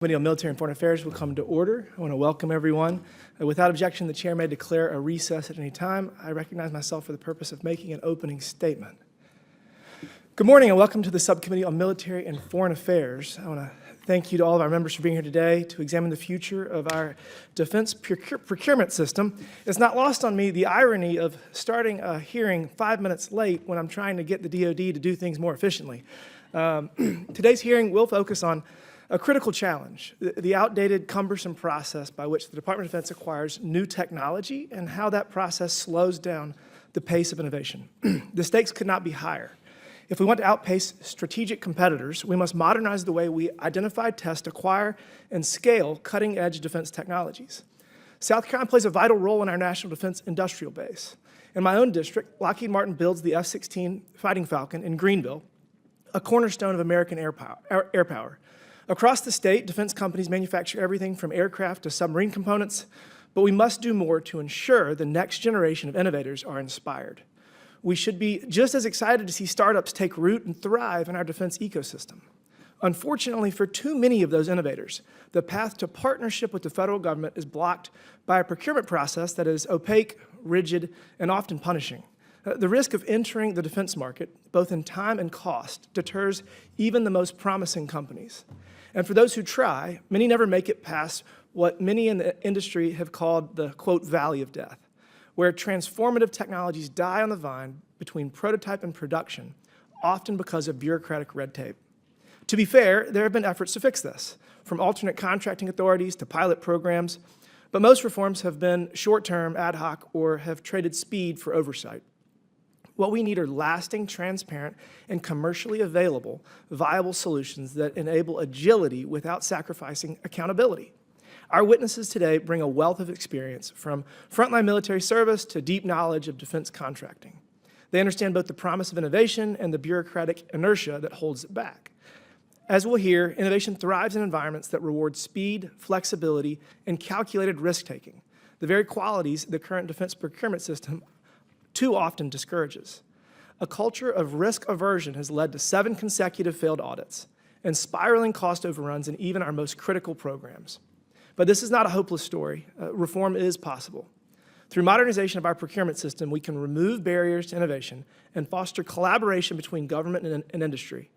Committee on Military and Foreign Affairs will come to order. I want to welcome everyone. Without objection, the chair may declare a recess at any time. I recognize myself for the purpose of making an opening statement. Good morning and welcome to the Subcommittee on Military and Foreign Affairs. I want to thank you to all of our members for being here today to examine the future of our defense procurement system. It's not lost on me the irony of starting a hearing 5 minutes late when I'm trying to get the DoD to do things more efficiently. Today's hearing will focus on a critical challenge, the outdated, cumbersome process by which the Department of Defense acquires new technology and how that process slows down the pace of innovation. The stakes could not be higher. If we want to outpace strategic competitors, we must modernize the way we identify, test, acquire, and scale cutting-edge defense technologies. South Carolina plays a vital role in our national defense industrial base. In my own district, Lockheed Martin builds the F-16 Fighting Falcon in Greenville, a cornerstone of American air power. Across the state, defense companies manufacture everything from aircraft to submarine components, but we must do more to ensure the next generation of innovators are inspired. We should be just as excited to see startups take root and thrive in our defense ecosystem. Unfortunately, for too many of those innovators, the path to partnership with the federal government is blocked by a procurement process that is opaque, rigid, and often punishing. The risk of entering the defense market, both in time and cost, deters even the most promising companies. And for those who try, many never make it past what many in the industry have called the, quote, valley of death, where transformative technologies die on the vine between prototype and production, often because of bureaucratic red tape. To be fair, there have been efforts to fix this, from alternate contracting authorities to pilot programs, but most reforms have been short-term, ad hoc, or have traded speed for oversight. What we need are lasting, transparent, and commercially available, viable solutions that enable agility without sacrificing accountability. Our witnesses today bring a wealth of experience from frontline military service to deep knowledge of defense contracting. They understand both the promise of innovation and the bureaucratic inertia that holds it back. As we'll hear, innovation thrives in environments that reward speed, flexibility, and calculated risk-taking, the very qualities the current defense procurement system too often discourages. A culture of risk aversion has led to 7 consecutive failed audits and spiraling cost overruns in even our most critical programs. But this is not a hopeless story. Reform is possible. Through modernization of our procurement system, we can remove barriers to innovation and foster collaboration between government and industry.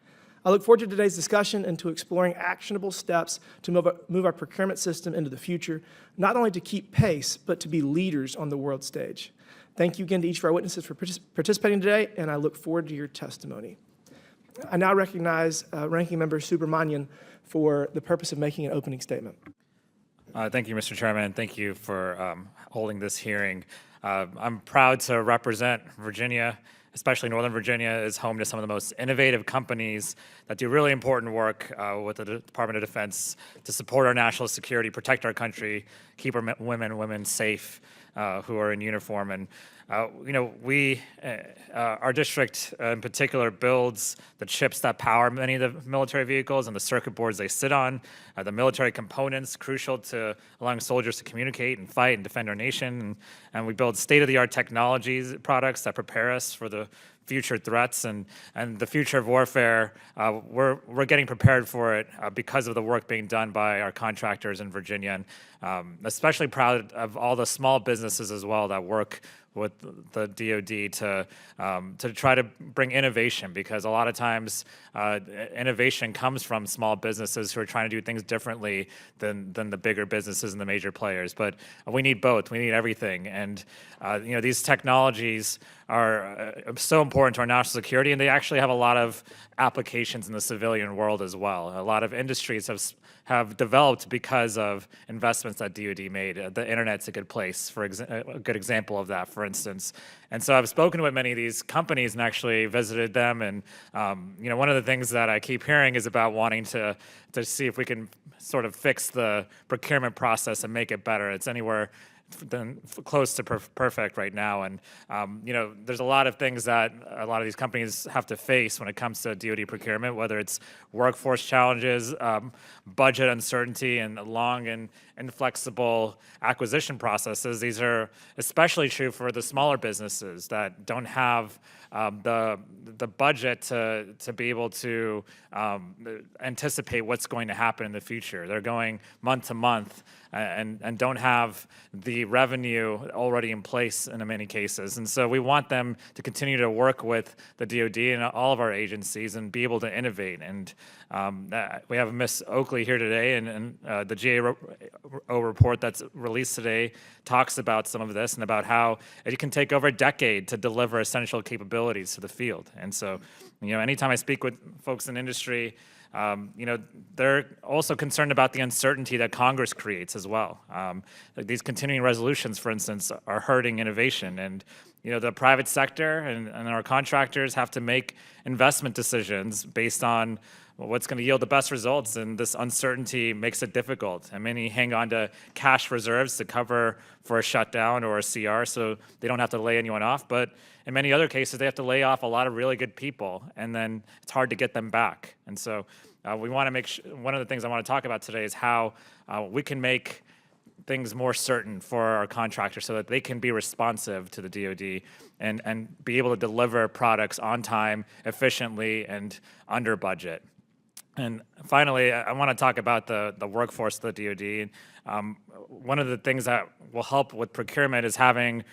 I look forward to today's discussion and to exploring actionable steps to move our procurement system into the future, not only to keep pace, but to be leaders on the world stage. Thank you again to each of our witnesses for participating today, and I look forward to your testimony. I now recognize Ranking Member Subramanian for the purpose of making an opening statement. Thank you, Mr. Chairman. Thank you for holding this hearing. I'm proud to represent Virginia, especially Northern Virginia is home to some of the most innovative companies that do really important work with the Department of Defense to support our national security, protect our country, keep our women safe who are in uniform. And our district in particular builds the chips that power many of the military vehicles and the circuit boards they sit on, the military components crucial to allowing soldiers to communicate and fight and defend our nation. And we build state-of-the-art technologies, products that prepare us for the future threats and the future of warfare. We're getting prepared for it because of the work being done by our contractors in Virginia, and especially proud of all the small businesses as well that work with the DoD to try to bring innovation, because a lot of times innovation comes from small businesses who are trying to do things differently than the bigger businesses and the major players. But we need both. We need everything. And these technologies are so important to our national security, and they actually have a lot of applications in the civilian world as well. A lot of industries have developed because of investments that DoD made. The internet's a good place for a good example of that, for instance. And so I've spoken with many of these companies and actually visited them. And one of the things that I keep hearing is about wanting to see if we can sort of fix the procurement process and make it better. It's anywhere close to perfect right now. And, there's a lot of things that a lot of these companies have to face when it comes to DoD procurement, whether it's workforce challenges, budget uncertainty, and long and inflexible acquisition processes. These are especially true for the smaller businesses that don't have the budget to be able to anticipate what's going to happen in the future. They're going month to month and don't have the revenue already in place in many cases. And so we want them to continue to work with the DoD and all of our agencies and be able to innovate. And we have Ms. Oakley here today, and the GAO report that's released today talks about some of this and about how it can take over a decade to deliver essential capabilities to the field. And so, anytime I speak with folks in industry, they're also concerned about the uncertainty that Congress creates as well. Like these continuing resolutions, for instance, are hurting innovation. And, the private sector and our contractors have to make investment decisions based on what's going to yield the best results, and this uncertainty makes it difficult. And many hang on to cash reserves to cover for a shutdown or a CR so they don't have to lay anyone off. But in many other cases, they have to lay off a lot of really good people, and then it's hard to get them back. And so we want to make sure, one of the things I want to talk about today is how we can make things more certain for our contractors so that they can be responsive to the DoD and be able to deliver products on time, efficiently, and under budget. And finally, I want to talk about the workforce of the DoD. One of the things that will help with procurement is having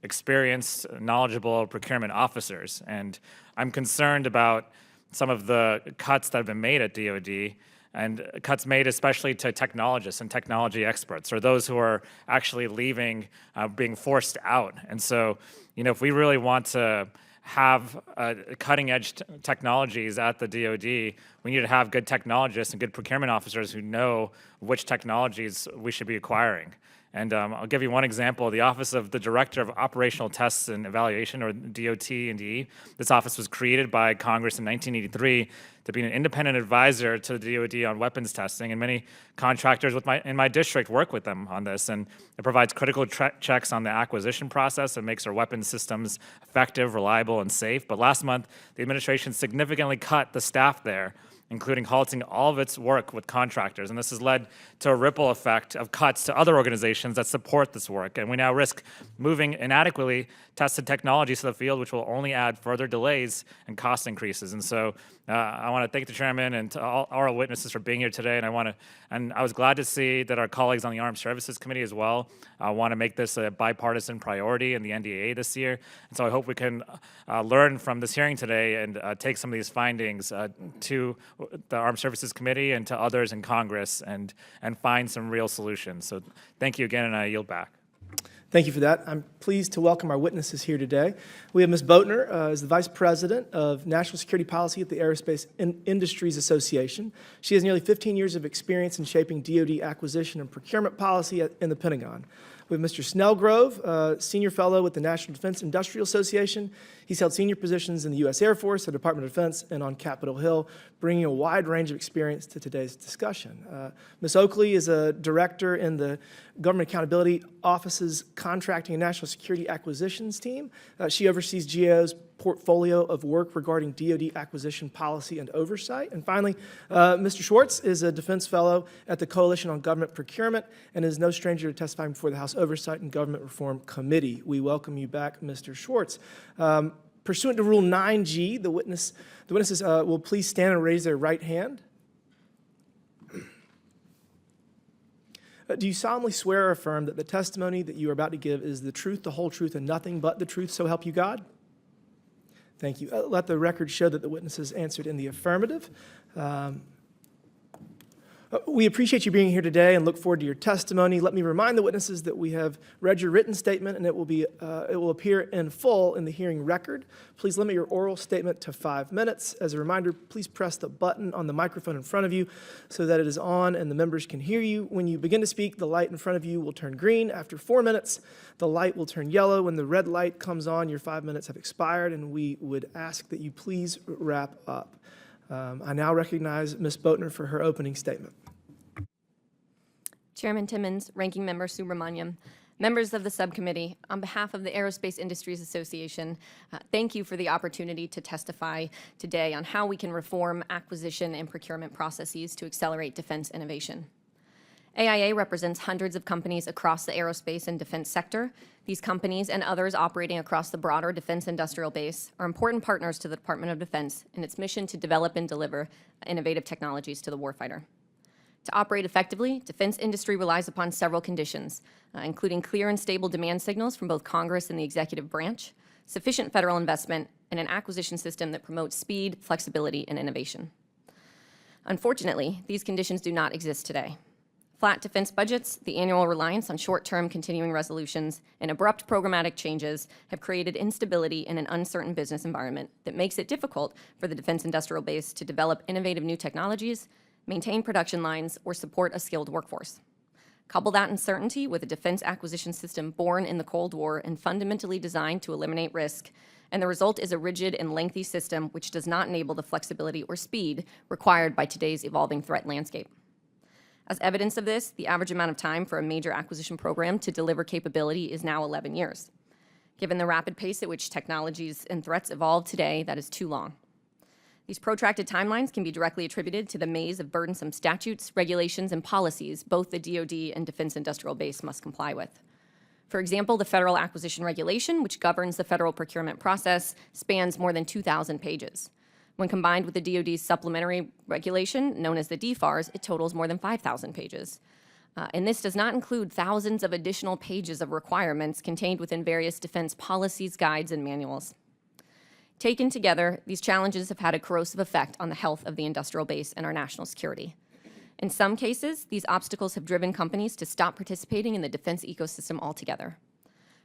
experienced, knowledgeable procurement officers. And I'm concerned about some of the cuts that have been made at DoD, and cuts made especially to technologists and technology experts, or those who are actually leaving, being forced out. And so, if we really want to have cutting-edge technologies at the DoD, we need to have good technologists and good procurement officers who know which technologies we should be acquiring. And I'll give you one example. The Office of the Director of Operational Tests and Evaluation, or DOT&E. This office was created by Congress in 1983 to be an independent advisor to the DoD on weapons testing, and many contractors in my district work with them on this. And it provides critical checks on the acquisition process and makes our weapons systems effective, reliable, and safe. But last month, the administration significantly cut the staff there, including halting all of its work with contractors. And this has led to a ripple effect of cuts to other organizations that support this work. And we now risk moving inadequately tested technologies to the field, which will only add further delays and cost increases. And so I want to thank the chairman and to all our witnesses for being here today. And I was glad to see that our colleagues on the Armed Services Committee as well want to make this a bipartisan priority in the NDAA this year. And so I hope we can learn from this hearing today and take some of these findings to the Armed Services Committee and to others in Congress and find some real solutions. So thank you again, and I yield back. Thank you for that. I'm pleased to welcome our witnesses here today. We have Ms. Botner as the Vice President of National Security Policy at the Aerospace Industries Association. She has nearly 15 years of experience in shaping DoD acquisition and procurement policy in the Pentagon. We have Mr. Snellgrove, Senior Fellow with the National Defense Industrial Association. He's held senior positions in the U.S. Air Force, the Department of Defense, and on Capitol Hill, bringing a wide range of experience to today's discussion. Ms. Oakley is a director in the Government Accountability Office's Contracting and National Security Acquisitions team. She oversees GAO's portfolio of work regarding DoD acquisition policy and oversight. And finally, Mr. Schwarz is a defense fellow at the Coalition on Government Procurement and is no stranger to testifying before the House Oversight and Government Reform Committee. We welcome you back, Mr. Schwarz. Pursuant to Rule 9G, the witnesses will please stand and raise their right hand. Do you solemnly swear or affirm that the testimony that you are about to give is the truth, the whole truth, and nothing but the truth, so help you God? Thank you. Let the record show that the witnesses answered in the affirmative. We appreciate you being here today and look forward to your testimony. Let me remind the witnesses that we have read your written statement, and it will appear in full in the hearing record. Please limit your oral statement to 5 minutes. As a reminder, please press the button on the microphone in front of you so that it is on and the members can hear you. When you begin to speak, the light in front of you will turn green. After 4 minutes, the light will turn yellow. When the red light comes on, your 5 minutes have expired, and we would ask that you please wrap up. I now recognize Ms. Botner for her opening statement. Chairman Timmons, Ranking Member Subramaniam, Members of the subcommittee, on behalf of the Aerospace Industries Association, thank you for the opportunity to testify today on how we can reform acquisition and procurement processes to accelerate defense innovation. AIA represents hundreds of companies across the aerospace and defense sector. These companies and others operating across the broader defense industrial base are important partners to the Department of Defense in its mission to develop and deliver innovative technologies to the warfighter. To operate effectively, defense industry relies upon several conditions, including clear and stable demand signals from both Congress and the executive branch, sufficient federal investment, and an acquisition system that promotes speed, flexibility, and innovation. Unfortunately, these conditions do not exist today. Flat defense budgets, the annual reliance on short-term continuing resolutions, and abrupt programmatic changes have created instability in an uncertain business environment that makes it difficult for the defense industrial base to develop innovative new technologies, maintain production lines, or support a skilled workforce. Couple that uncertainty with a defense acquisition system born in the Cold War and fundamentally designed to eliminate risk, and the result is a rigid and lengthy system which does not enable the flexibility or speed required by today's evolving threat landscape. As evidence of this, the average amount of time for a major acquisition program to deliver capability is now 11 years. Given the rapid pace at which technologies and threats evolve today, that is too long. These protracted timelines can be directly attributed to the maze of burdensome statutes, regulations, and policies both the DoD and defense industrial base must comply with. For example, the Federal Acquisition Regulation, which governs the federal procurement process, spans more than 2,000 pages. When combined with the DoD's supplementary regulation, known as the DFARS, it totals more than 5,000 pages. And this does not include thousands of additional pages of requirements contained within various defense policies, guides, and manuals. Taken together, these challenges have had a corrosive effect on the health of the industrial base and our national security. In some cases, these obstacles have driven companies to stop participating in the defense ecosystem altogether.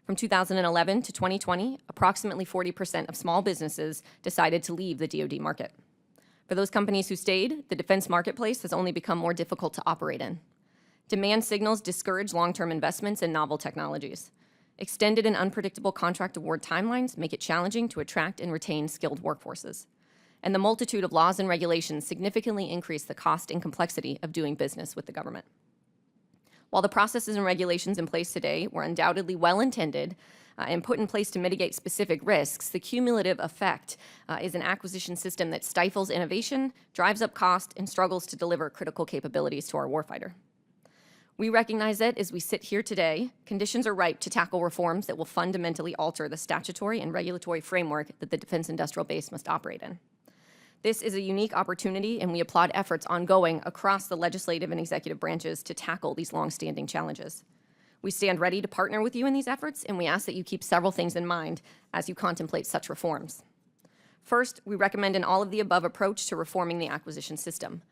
From 2011 to 2020, approximately 40% of small businesses decided to leave the DoD market. For those companies who stayed, the defense marketplace has only become more difficult to operate in. Demand signals discourage long-term investments in novel technologies. Extended and unpredictable contract award timelines make it challenging to attract and retain skilled workforces. And the multitude of laws and regulations significantly increase the cost and complexity of doing business with the government. While the processes and regulations in place today were undoubtedly well-intended and put in place to mitigate specific risks, the cumulative effect is an acquisition system that stifles innovation, drives up cost, and struggles to deliver critical capabilities to our warfighter. We recognize that as we sit here today, conditions are ripe to tackle reforms that will fundamentally alter the statutory and regulatory framework that the defense industrial base must operate in. This is a unique opportunity, and we applaud efforts ongoing across the legislative and executive branches to tackle these long-standing challenges. We stand ready to partner with you in these efforts, and we ask that you keep several things in mind as you contemplate such reforms. First, we recommend an all-of-the-above approach to reforming the acquisition system.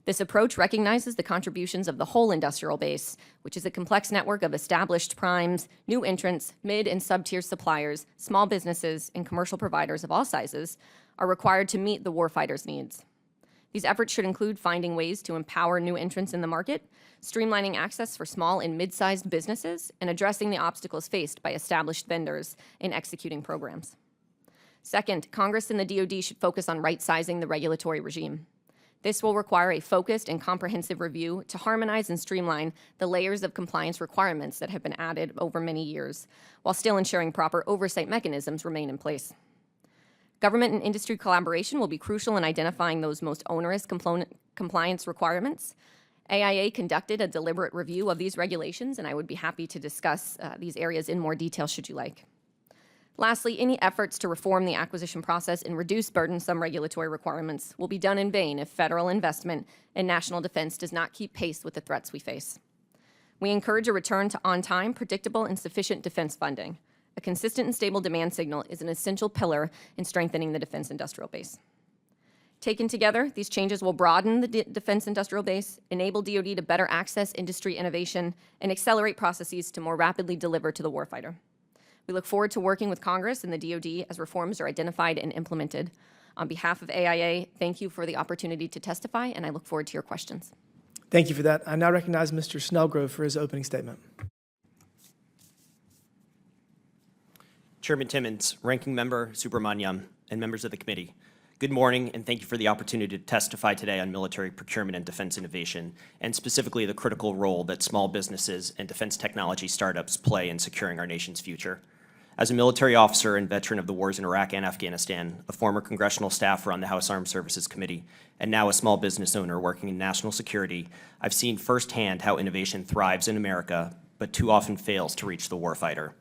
This approach recognizes the contributions of the whole industrial base, which is a complex network of established primes, new entrants, mid- and sub-tier suppliers, small businesses, and commercial providers of all sizes, are required to meet the warfighter's needs. These efforts should include finding ways to empower new entrants in the market, streamlining access for small and mid-sized businesses, and addressing the obstacles faced by established vendors in executing programs. Second, Congress and the DoD should focus on right-sizing the regulatory regime. This will require a focused and comprehensive review to harmonize and streamline the layers of compliance requirements that have been added over many years, while still ensuring proper oversight mechanisms remain in place. Government and industry collaboration will be crucial in identifying those most onerous compliance requirements. AIA conducted a deliberate review of these regulations, and I would be happy to discuss these areas in more detail should you like. Lastly, any efforts to reform the acquisition process and reduce burdensome regulatory requirements will be done in vain if federal investment in national defense does not keep pace with the threats we face. We encourage a return to on-time, predictable, and sufficient defense funding. A consistent and stable demand signal is an essential pillar in strengthening the defense industrial base. Taken together, these changes will broaden the defense industrial base, enable DoD to better access industry innovation, and accelerate processes to more rapidly deliver to the warfighter. We look forward to working with Congress and the DoD as reforms are identified and implemented. On behalf of AIA, thank you for the opportunity to testify, and I look forward to your questions. Thank you for that. I now recognize Mr. Snellgrove for his opening statement. Chairman Timmons, Ranking Member Subramaniam, and members of the committee. Good morning, and thank you for the opportunity to testify today on military procurement and defense innovation, and specifically the critical role that small businesses and defense technology startups play in securing our nation's future. As a military officer and veteran of the wars in Iraq and Afghanistan, a former congressional staffer on the House Armed Services Committee, and now a small business owner working in national security, I've seen firsthand how innovation thrives in America, but too often fails to reach the warfighter.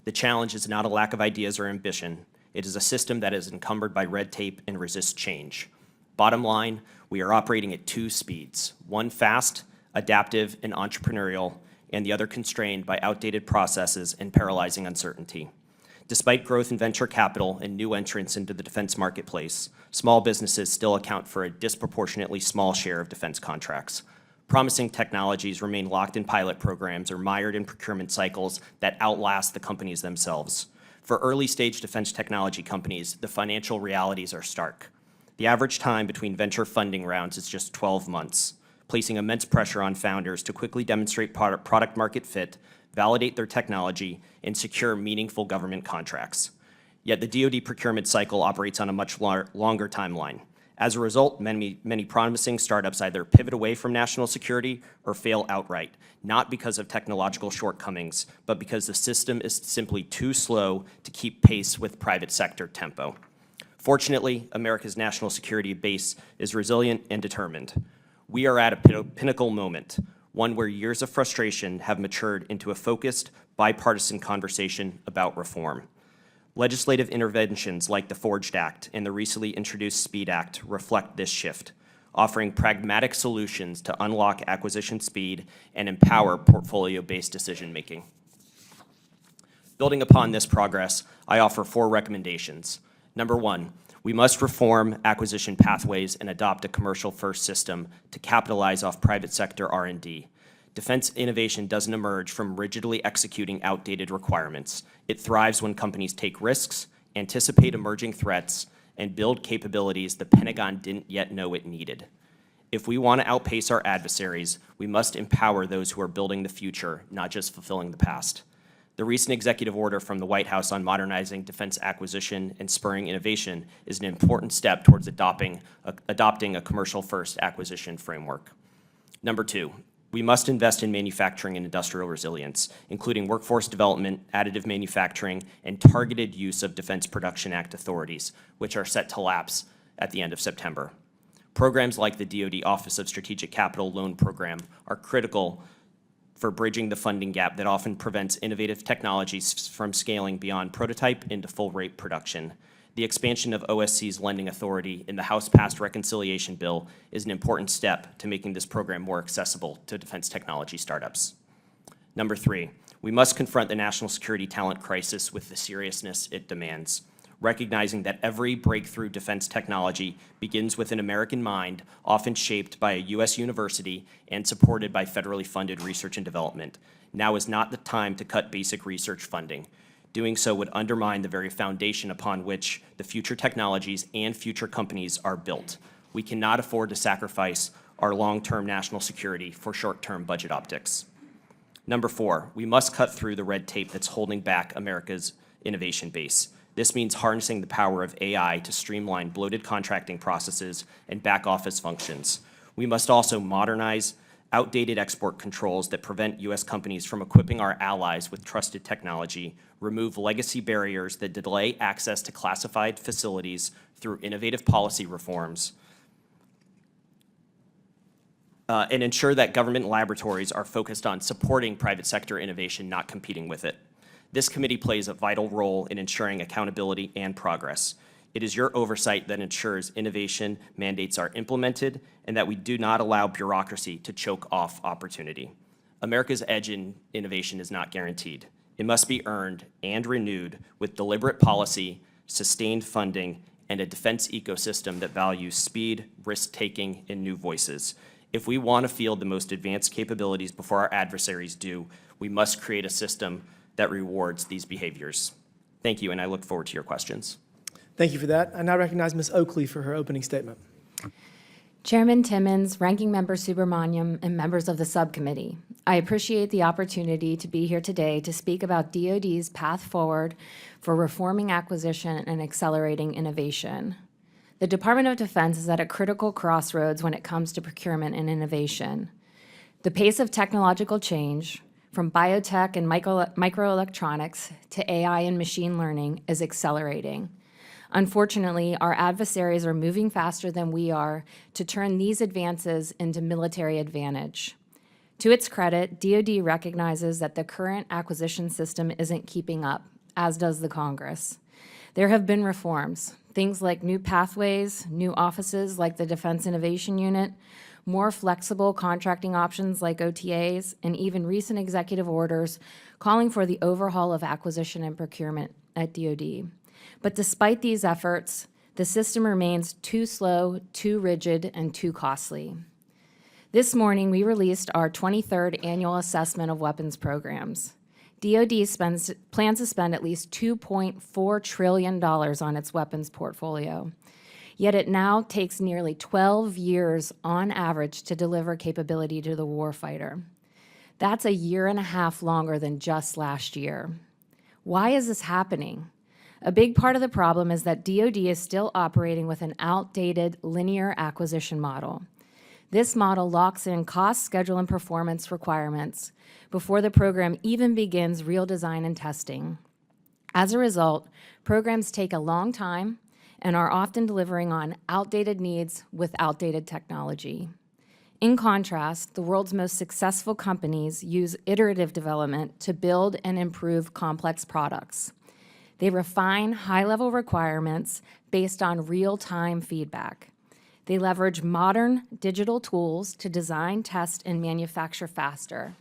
The challenge is not a lack of ideas or ambition. It is a system that is encumbered by red tape and resists change. Bottom line, we are operating at two speeds, one fast, adaptive, and entrepreneurial, and the other constrained by outdated processes and paralyzing uncertainty. Despite growth in venture capital and new entrants into the defense marketplace, small businesses still account for a disproportionately small share of defense contracts. Promising technologies remain locked in pilot programs or mired in procurement cycles that outlast the companies themselves. For early-stage defense technology companies, the financial realities are stark. The average time between venture funding rounds is just 12 months, placing immense pressure on founders to quickly demonstrate product market fit, validate their technology, and secure meaningful government contracts. Yet the DoD procurement cycle operates on a much longer timeline. As a result, many promising startups either pivot away from national security or fail outright, not because of technological shortcomings, but because the system is simply too slow to keep pace with private sector tempo. Fortunately, America's national security base is resilient and determined. We are at a pinnacle moment, one where years of frustration have matured into a focused, bipartisan conversation about reform. Legislative interventions like the Forged Act and the recently introduced SPEED Act reflect this shift, offering pragmatic solutions to unlock acquisition speed and empower portfolio-based decision-making. Building upon this progress, I offer 4 recommendations. Number 1, we must reform acquisition pathways and adopt a commercial-first system to capitalize off private sector R&D. Defense innovation doesn't emerge from rigidly executing outdated requirements. It thrives when companies take risks, anticipate emerging threats, and build capabilities the Pentagon didn't yet know it needed. If we want to outpace our adversaries, we must empower those who are building the future, not just fulfilling the past. The recent executive order from the White House on modernizing defense acquisition and spurring innovation is an important step towards adopting a commercial-first acquisition framework. Number 2, we must invest in manufacturing and industrial resilience, including workforce development, additive manufacturing, and targeted use of Defense Production Act authorities, which are set to lapse at the end of September. Programs like the DoD Office of Strategic Capital Loan Program are critical for bridging the funding gap that often prevents innovative technologies from scaling beyond prototype into full-rate production. The expansion of OSC's lending authority in the House-passed reconciliation bill is an important step to making this program more accessible to defense technology startups. Number 3, we must confront the national security talent crisis with the seriousness it demands, recognizing that every breakthrough defense technology begins with an American mind, often shaped by a U.S. university and supported by federally funded research and development. Now is not the time to cut basic research funding. Doing so would undermine the very foundation upon which the future technologies and future companies are built. We cannot afford to sacrifice our long-term national security for short-term budget optics. Number 4, we must cut through the red tape that's holding back America's innovation base. This means harnessing the power of AI to streamline bloated contracting processes and back-office functions. We must also modernize outdated export controls that prevent U.S. companies from equipping our allies with trusted technology, remove legacy barriers that delay access to classified facilities through innovative policy reforms, and ensure that government laboratories are focused on supporting private sector innovation, not competing with it. This committee plays a vital role in ensuring accountability and progress. It is your oversight that ensures innovation mandates are implemented and that we do not allow bureaucracy to choke off opportunity. America's edge in innovation is not guaranteed. It must be earned and renewed with deliberate policy, sustained funding, and a defense ecosystem that values speed, risk-taking, and new voices. If we want to field the most advanced capabilities before our adversaries do, we must create a system that rewards these behaviors. Thank you, and I look forward to your questions. Thank you for that. I now recognize Ms. Oakley for her opening statement. Chairman Timmons, Ranking Member Subramaniam, and members of the subcommittee, I appreciate the opportunity to be here today to speak about DoD's path forward for reforming acquisition and accelerating innovation. The Department of Defense is at a critical crossroads when it comes to procurement and innovation. The pace of technological change, from biotech and microelectronics to AI and machine learning, is accelerating. Unfortunately, our adversaries are moving faster than we are to turn these advances into military advantage. To its credit, DoD recognizes that the current acquisition system isn't keeping up, as does the Congress. There have been reforms, things like new pathways, new offices like the Defense Innovation Unit, more flexible contracting options like OTAs, and even recent executive orders calling for the overhaul of acquisition and procurement at DoD. But despite these efforts, the system remains too slow, too rigid, and too costly. This morning, we released our 23rd annual assessment of weapons programs. DoD plans to spend at least $2.4 trillion on its weapons portfolio. Yet it now takes nearly 12 years on average to deliver capability to the warfighter. That's a year and a half longer than just last year. Why is this happening? A big part of the problem is that DoD is still operating with an outdated linear acquisition model. This model locks in cost, schedule, and performance requirements before the program even begins real design and testing. As a result, programs take a long time and are often delivering on outdated needs with outdated technology. In contrast, the world's most successful companies use iterative development to build and improve complex products. They refine high-level requirements based on real-time feedback. They leverage modern digital tools to design, test, and manufacture faster.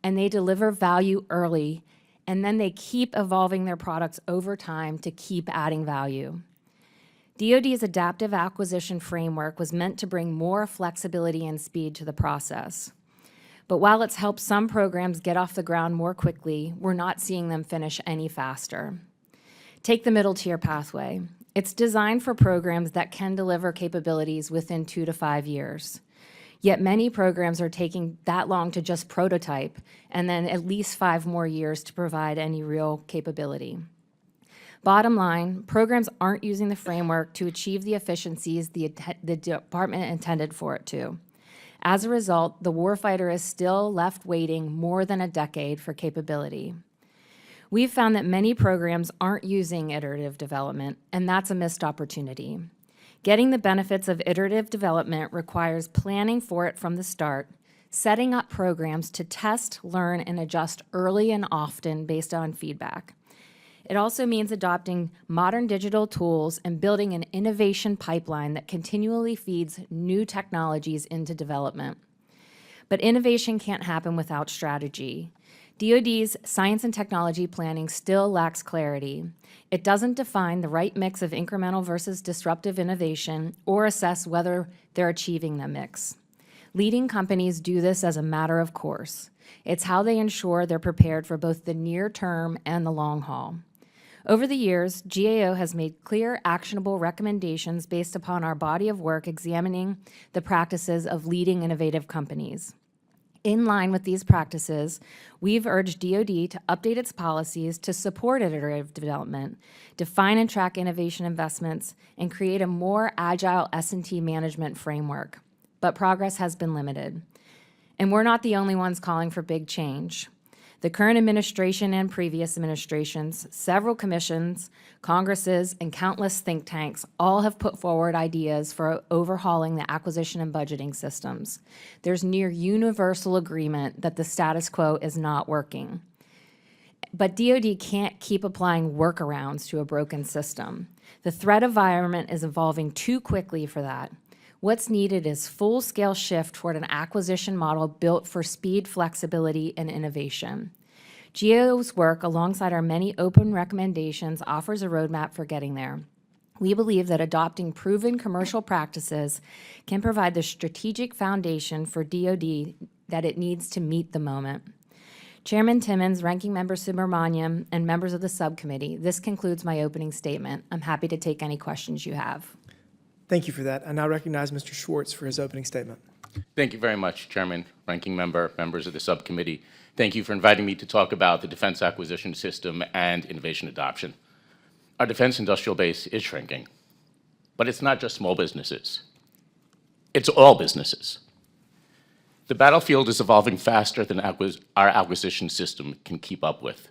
And they deliver value early, and then they keep evolving their products over time to keep adding value. DoD's adaptive acquisition framework was meant to bring more flexibility and speed to the process. But while it's helped some programs get off the ground more quickly, we're not seeing them finish any faster. Take the middle tier pathway. It's designed for programs that can deliver capabilities within 2 to 5 years. Yet many programs are taking that long to just prototype, and then at least 5 more years to provide any real capability. Bottom line, programs aren't using the framework to achieve the efficiencies the department intended for it to. As a result, the warfighter is still left waiting more than a decade for capability. We've found that many programs aren't using iterative development, and that's a missed opportunity. Getting the benefits of iterative development requires planning for it from the start, setting up programs to test, learn, and adjust early and often based on feedback. It also means adopting modern digital tools and building an innovation pipeline that continually feeds new technologies into development. But innovation can't happen without strategy. DoD's science and technology planning still lacks clarity. It doesn't define the right mix of incremental versus disruptive innovation or assess whether they're achieving the mix. Leading companies do this as a matter of course. It's how they ensure they're prepared for both the near term and the long haul. Over the years, GAO has made clear, actionable recommendations based upon our body of work examining the practices of leading innovative companies. In line with these practices, we've urged DoD to update its policies to support iterative development, define and track innovation investments, and create a more agile S&T management framework. But progress has been limited. And we're not the only ones calling for big change. The current administration and previous administrations, several commissions, Congresses, and countless think tanks all have put forward ideas for overhauling the acquisition and budgeting systems. There's near universal agreement that the status quo is not working. But DoD can't keep applying workarounds to a broken system. The threat environment is evolving too quickly for that. What's needed is full-scale shift toward an acquisition model built for speed, flexibility, and innovation. GAO's work, alongside our many open recommendations, offers a roadmap for getting there. We believe that adopting proven commercial practices can provide the strategic foundation for DoD that it needs to meet the moment. Chairman Timmons, Ranking Member Subramaniam, and members of the subcommittee, this concludes my opening statement. I'm happy to take any questions you have. Thank you for that. I now recognize Mr. Schwarz for his opening statement. Thank you very much, Chairman, Ranking Member, members of the subcommittee. Thank you for inviting me to talk about the defense acquisition system and innovation adoption. Our defense industrial base is shrinking. But it's not just small businesses. It's all businesses. The battlefield is evolving faster than our acquisition system can keep up with.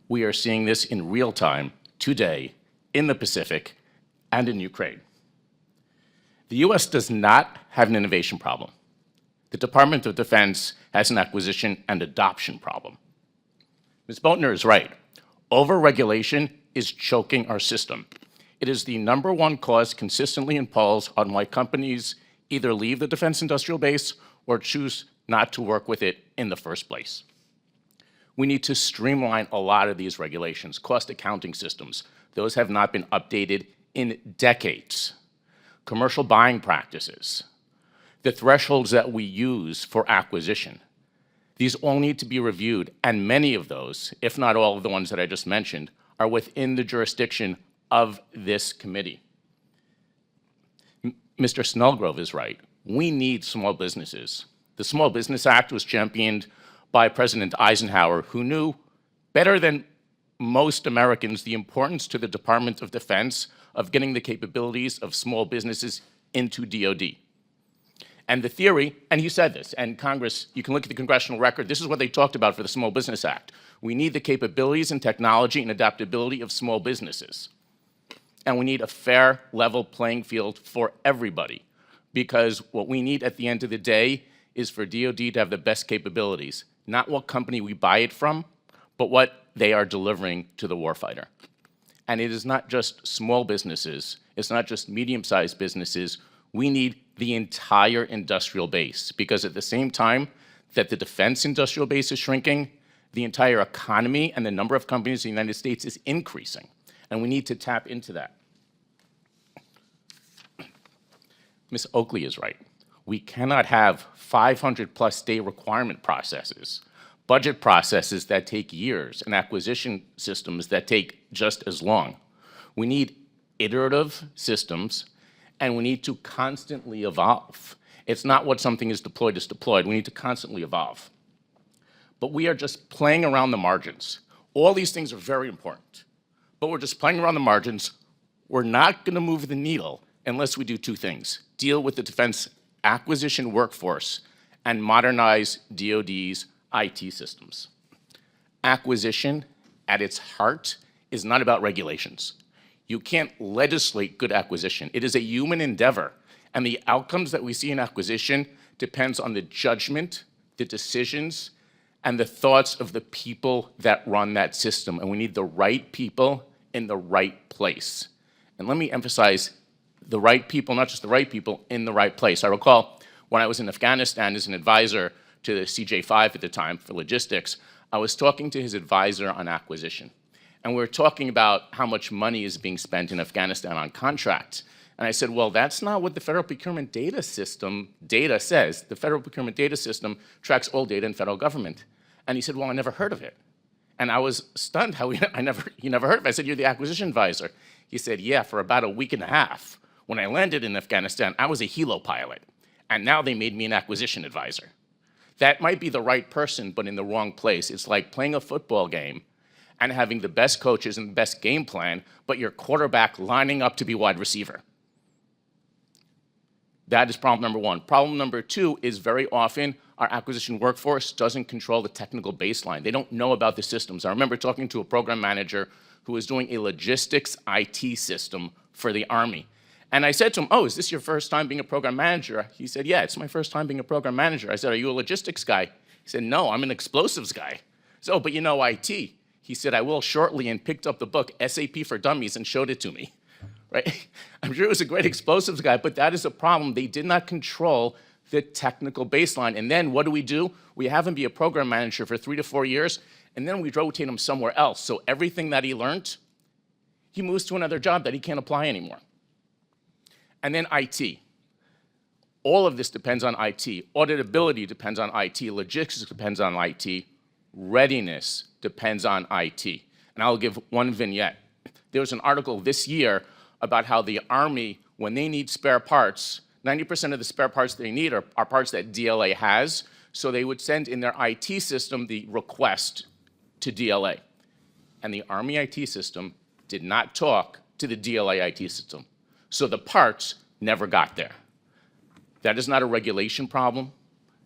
We are seeing this in real time today in the Pacific and in Ukraine. The US does not have an innovation problem. The Department of Defense has an acquisition and adoption problem. Ms. Botner is right. Overregulation is choking our system. It is the #1 cause consistently in polls on why companies either leave the defense industrial base or choose not to work with it in the first place. We need to streamline a lot of these regulations. Cost accounting systems, those have not been updated in decades. Commercial buying practices, the thresholds that we use for acquisition, these all need to be reviewed, and many of those, if not all of the ones that I just mentioned, are within the jurisdiction of this committee. Mr. Snellgrove is right. We need small businesses. The Small Business Act was championed by President Eisenhower, who knew better than most Americans the importance to the Department of Defense of getting the capabilities of small businesses into DoD. And the theory, and he said this, and Congress, you can look at the congressional record, this is what they talked about for the Small Business Act. We need the capabilities and technology and adaptability of small businesses. And we need a fair, level playing field for everybody, because what we need at the end of the day is for DoD to have the best capabilities, not what company we buy it from, but what they are delivering to the warfighter. And it is not just small businesses, it's not just medium-sized businesses, we need the entire industrial base, because at the same time that the defense industrial base is shrinking, the entire economy and the number of companies in the United States is increasing, and we need to tap into that. Ms. Oakley is right. We cannot have 500+ day requirement processes, budget processes that take years, and acquisition systems that take just as long. We need iterative systems, and we need to constantly evolve. It's not what something is deployed is deployed. We need to constantly evolve. But we are just playing around the margins. All these things are very important, but we're just playing around the margins. We're not going to move the needle unless we do two things: deal with the defense acquisition workforce and modernize DoD's IT systems. Acquisition, at its heart, is not about regulations. You can't legislate good acquisition. It is a human endeavor, and the outcomes that we see in acquisition depends on the judgment, the decisions, and the thoughts of the people that run that system, and we need the right people in the right place. And let me emphasize the right people, not just the right people, in the right place. I recall when I was in Afghanistan as an advisor to the CJ5 at the time for logistics, I was talking to his advisor on acquisition. And we were talking about how much money is being spent in Afghanistan on contracts. And I said, well, that's not what the Federal Procurement Data System data says. The Federal Procurement Data System tracks all data in federal government. And he said, well, I never heard of it. And I was stunned how he never heard of it. I said, you're the acquisition advisor. He said, yeah, for about a week and a half. When I landed in Afghanistan, I was a helo pilot. And now they made me an acquisition advisor. That might be the right person, but in the wrong place. It's like playing a football game and having the best coaches and the best game plan, but your quarterback lining up to be wide receiver. That is problem number one. Problem number two is very often our acquisition workforce doesn't control the technical baseline. They don't know about the systems. I remember talking to a program manager who was doing a logistics IT system for the Army. And I said to him, oh, is this your first time being a program manager? He said, yeah, it's my first time being a program manager. I said, are you a logistics guy? He said, no, I'm an explosives guy. So, but you know IT. He said, I will shortly, and picked up the book, SAP for Dummies, and showed it to me. Right? I'm sure he was a great explosives guy, but that is a problem. They did not control the technical baseline. And then what do? We have him be a program manager for 3 to 4 years, and then we rotate him somewhere else. So everything that he learned, he moves to another job that he can't apply anymore. And then IT. All of this depends on IT. Auditability depends on IT. Logistics depends on IT. Readiness depends on IT. And I'll give one vignette. There was an article this year about how the Army, when they need spare parts, 90% of the spare parts they need are parts that DLA has, so they would send in their IT system the request to DLA. And the Army IT system did not talk to the DLA IT system. So the parts never got there. That is not a regulation problem.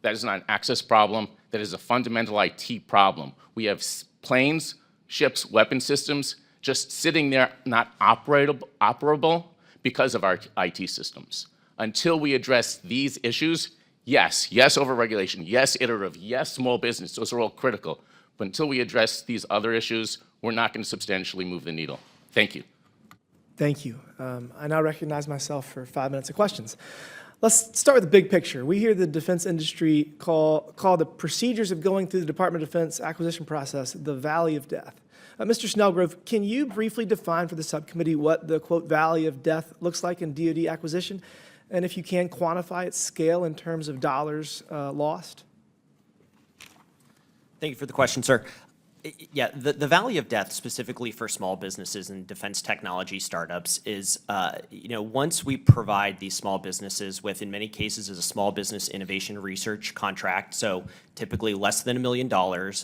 That is not an access problem. That is a fundamental IT problem. We have planes, ships, weapon systems just sitting there not operable because of our IT systems. Until we address these issues, yes, overregulation, yes, iterative, yes, small business, those are all critical. But until we address these other issues, we're not going to substantially move the needle. Thank you. Thank you. I now recognize myself for 5 minutes of questions. Let's start with the big picture. We hear the defense industry call the procedures of going through the Department of Defense acquisition process the valley of death. Mr. Snellgrove, can you briefly define for the subcommittee what the, quote, valley of death looks like in DoD acquisition? And if you can, quantify its scale in terms of dollars lost? Thank you for the question, sir. Yeah, the valley of death specifically for small businesses and defense technology startups is, once we provide these small businesses with, in many cases, is a small business innovation research contract, so typically less than $1 million,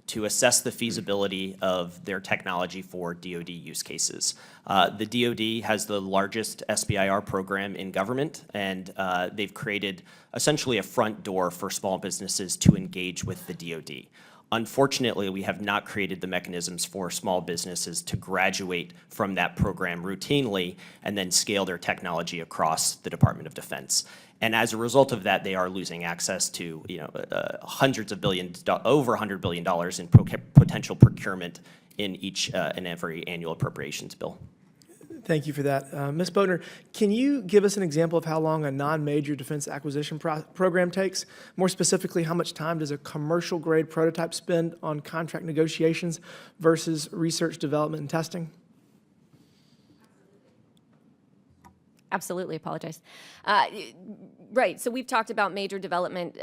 to assess the feasibility of their technology for DoD use cases. The DoD has the largest SBIR program in government, and they've created essentially a front door for small businesses to engage with the DoD. Unfortunately, we have not created the mechanisms for small businesses to graduate from that program routinely and then scale their technology across the Department of Defense. And as a result of that, they are losing access to hundreds of billions, over $100 billion in potential procurement in each and every annual appropriations bill. Thank you for that. Ms. Botner, can you give us an example of how long a non-major defense acquisition program takes? More specifically, how much time does a commercial-grade prototype spend on contract negotiations versus research, development, and testing? Absolutely, apologize. Right, so we've talked about major development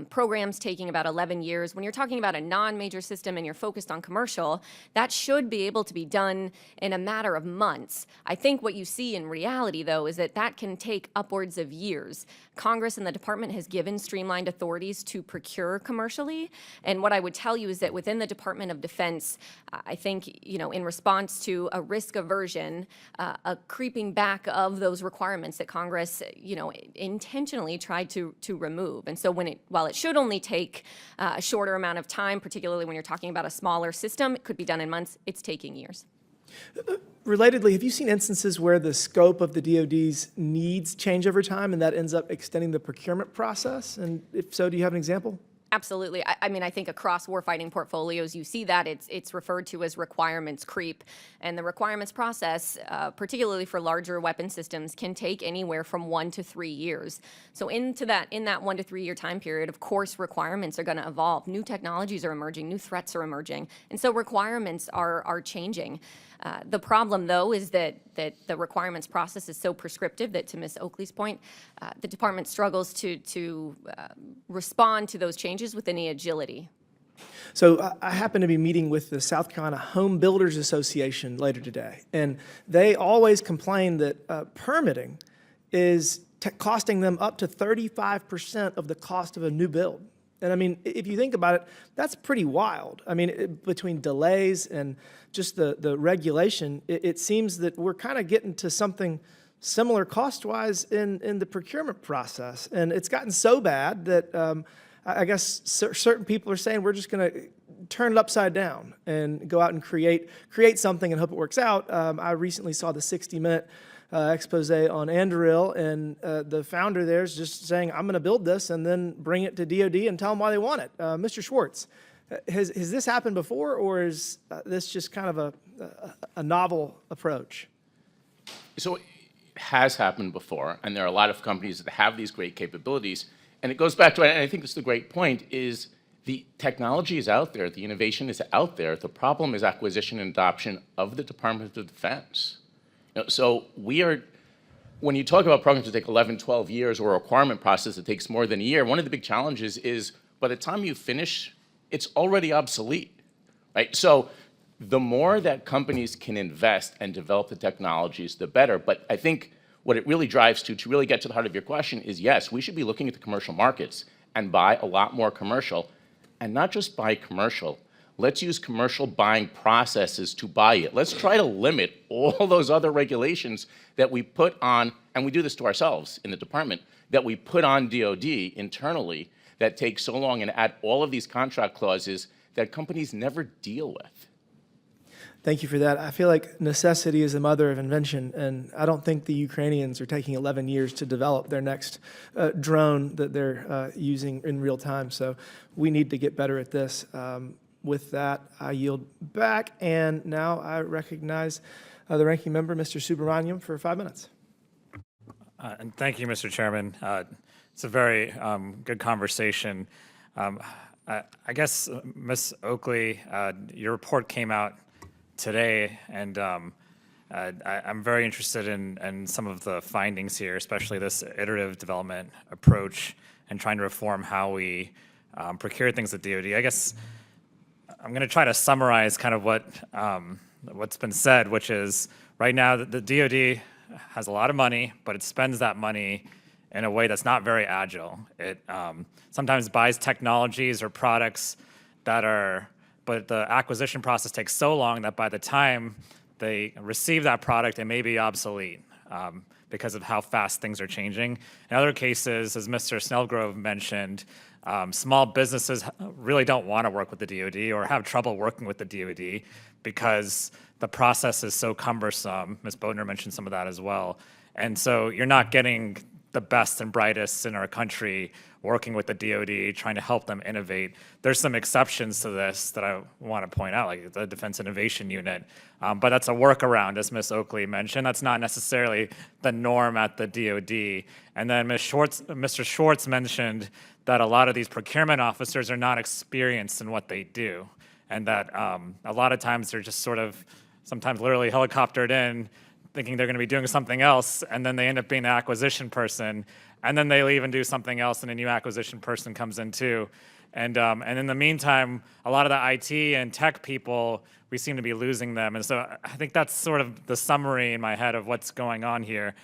programs taking about 11 years. When you're talking about a non-major system and you're focused on commercial, that should be able to be done in a matter of months. I think what you see in reality, though, is that that can take upwards of years. Congress and the department has given streamlined authorities to procure commercially, and what I would tell you is that within the Department of Defense, I think, in response to a risk aversion, a creeping back of those requirements that Congress, intentionally tried to remove. And so while it should only take a shorter amount of time, particularly when you're talking about a smaller system, it could be done in months, it's taking years. Relatedly, have you seen instances where the scope of the DoD's needs change over time and that ends up extending the procurement process? And if so, do you have an example? Absolutely. I think across warfighting portfolios, you see that it's referred to as requirements creep. And the requirements process, particularly for larger weapon systems, can take anywhere from 1 to 3 years. So in that 1 to 3 year time period, of course, requirements are going to evolve. New technologies are emerging, new threats are emerging. And so requirements are changing. The problem, though, is that the requirements process is so prescriptive that, to Ms. Oakley's point, the department struggles to respond to those changes with any agility. So I happen to be meeting with the South Carolina Home Builders Association later today, and they always complain that permitting is costing them up to 35% of the cost of a new build. And if you think about it, that's pretty wild. Between delays and just the regulation, it seems that we're kind of getting to something similar cost-wise in the procurement process. And it's gotten so bad that I guess certain people are saying we're just going to turn it upside down and go out and create something and hope it works out. I recently saw the 60-minute expose on Anduril, and the founder there is just saying, I'm going to build this and then bring it to DoD and tell them why they want it. Mr. Schwarz, has this happened before, or is this just kind of a novel approach? So it has happened before, and there are a lot of companies that have these great capabilities. And it goes back to, and I think this is the great point, is the technology is out there, the innovation is out there. The problem is acquisition and adoption of the Department of Defense. So when you talk about programs that take 11, 12 years, or a requirement process that takes more than a year, one of the big challenges is by the time you finish, it's already obsolete, right? So the more that companies can invest and develop the technologies, the better. But I think what it really drives to really get to the heart of your question is, yes, we should be looking at the commercial markets and buy a lot more commercial, and not just buy commercial. Let's use commercial buying processes to buy it. Let's try to limit all those other regulations that we put on and we do this to ourselves in the department, that we put on DoD internally that take so long and add all of these contract clauses that companies never deal with. Thank you for that. I feel like necessity is the mother of invention, and I don't think the Ukrainians are taking 11 years to develop their next drone that they're using in real time. So we need to get better at this. With that, I yield back, and now I recognize the ranking member, Mr. Subramaniam, for 5 minutes. And thank you, Mr. Chairman. It's a very good conversation. I guess, Ms. Oakley, your report came out today, and I'm very interested in some of the findings here, especially this iterative development approach and trying to reform how we procure things at DoD. I guess I'm going to try to summarize kind of what's been said, which is right now the DoD has a lot of money, but it spends that money in a way that's not very agile. It sometimes buys technologies or products but the acquisition process takes so long that by the time they receive that product, it may be obsolete because of how fast things are changing. In other cases, as Mr. Snellgrove mentioned, small businesses really don't want to work with the DoD or have trouble working with the DoD because the process is so cumbersome. Ms. Botner mentioned some of that as well. And so you're not getting the best and brightest in our country working with the DoD, trying to help them innovate. There's some exceptions to this that I want to point out, like the Defense Innovation Unit, but that's a workaround, as Ms. Oakley mentioned. That's not necessarily the norm at the DoD. And then Mr. Schwarz mentioned that a lot of these procurement officers are not experienced in what they do, and that a lot of times they're just sort of, sometimes literally helicoptered in, thinking they're going to be doing something else, and then they end up being an acquisition person, and then they leave and do something else, and a new acquisition person comes in too. And in the meantime, a lot of the IT and tech people, we seem to be losing them. And so I think that's sort of the summary in my head of what's going on here.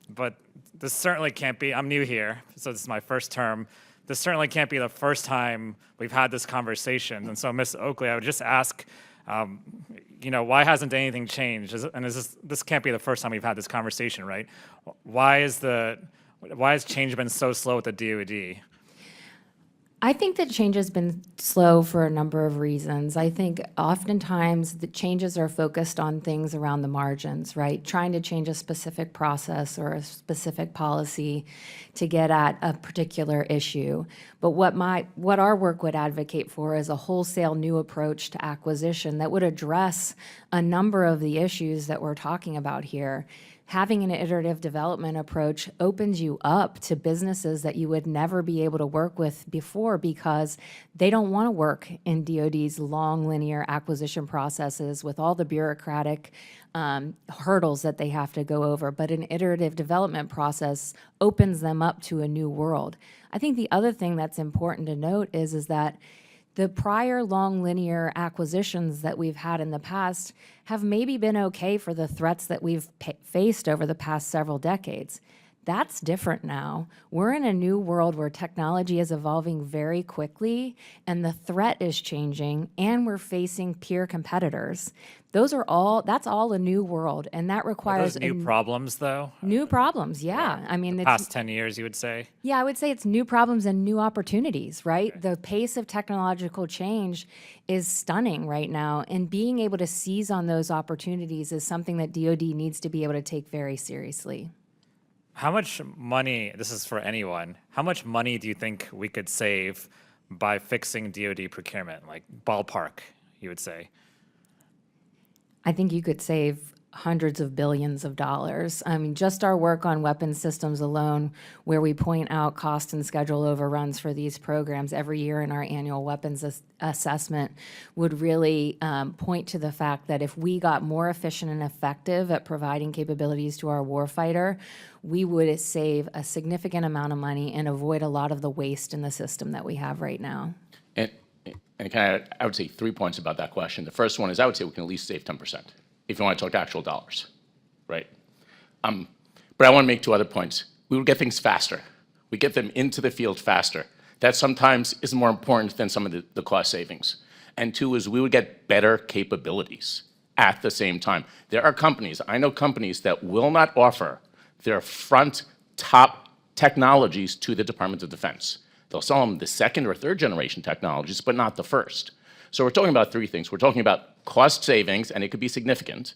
But this certainly can't be, I'm new here, so this is my first term. This certainly can't be the first time we've had this conversation. And so, Ms. Oakley, I would just ask, why hasn't anything changed? This can't be the first time we've had this conversation, right? Why has change been so slow at the DoD? I think that change has been slow for a number of reasons. I think oftentimes the changes are focused on things around the margins, right? Trying to change a specific process or a specific policy to get at a particular issue. But what our work would advocate for is a wholesale new approach to acquisition that would address a number of the issues that we're talking about here. Having an iterative development approach opens you up to businesses that you would never be able to work with before because they don't want to work in DoD's long linear acquisition processes with all the bureaucratic hurdles that they have to go over. But an iterative development process opens them up to a new world. I think the other thing that's important to note is that the prior long linear acquisitions that we've had in the past have maybe been okay for the threats that we've faced over the past several decades. That's different now. We're in a new world where technology is evolving very quickly and the threat is changing and we're facing peer competitors. That's all a new world, and that requires Are those new problems, though? New problems, yeah. I mean, Past 10 years, you would say? Yeah, I would say it's new problems and new opportunities, right? Okay. The pace of technological change is stunning right now, and being able to seize on those opportunities is something that DoD needs to be able to take very seriously. How much money, this is for anyone, how much money do you think we could save by fixing DoD procurement, like ballpark, you would say? I think you could save hundreds of billions of dollars. I mean, just our work on weapons systems alone, where we point out cost and schedule overruns for these programs every year in our annual weapons assessment, would really point to the fact that if we got more efficient and effective at providing capabilities to our warfighter, we would save a significant amount of money and avoid a lot of the waste in the system that we have right now. And I would say 3 points about that question. The first one is I would say we can at least save 10%, if you want to talk actual dollars, right? But I want to make 2 other points. We would get things faster. We get them into the field faster. That sometimes is more important than some of the cost savings. And 2 is we would get better capabilities at the same time. There are companies, I know companies that will not offer their front top technologies to the Department of Defense. They'll sell them the second or third generation technologies, but not the first. So we're talking about three things. We're talking about cost savings, and it could be significant.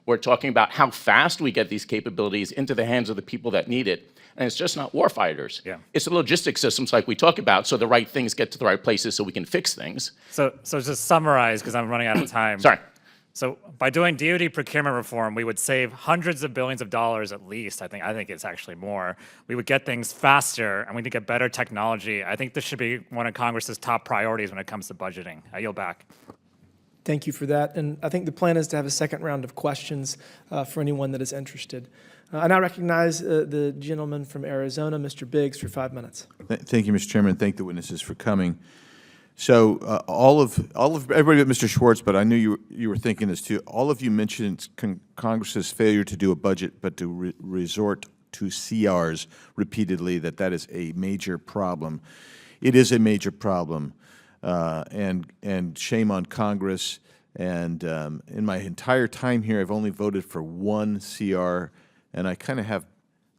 We're talking about how fast we get these capabilities into the hands of the people that need it. And it's just not warfighters. Yeah. It's the logistics systems like we talk about, so the right things get to the right places so we can fix things. So just summarize, because I'm running out of time. Sorry. So by doing DoD procurement reform, we would save hundreds of billions of dollars at least. I think it's actually more. We would get things faster, and we'd get better technology. I think this should be one of Congress's top priorities when it comes to budgeting. I yield back. Thank you for that. And I think the plan is to have a second round of questions for anyone that is interested. I now recognize the gentleman from Arizona, Mr. Biggs, for 5 minutes. Thank you, Mr. Chairman. Thank the witnesses for coming. So all of everybody but Mr. Schwarz, but I knew you were thinking this too. All of you mentioned Congress's failure to do a budget, but to resort to CRs repeatedly. That is a major problem. It is a major problem, and shame on Congress. And in my entire time here, I've only voted for one CR, and I kind of have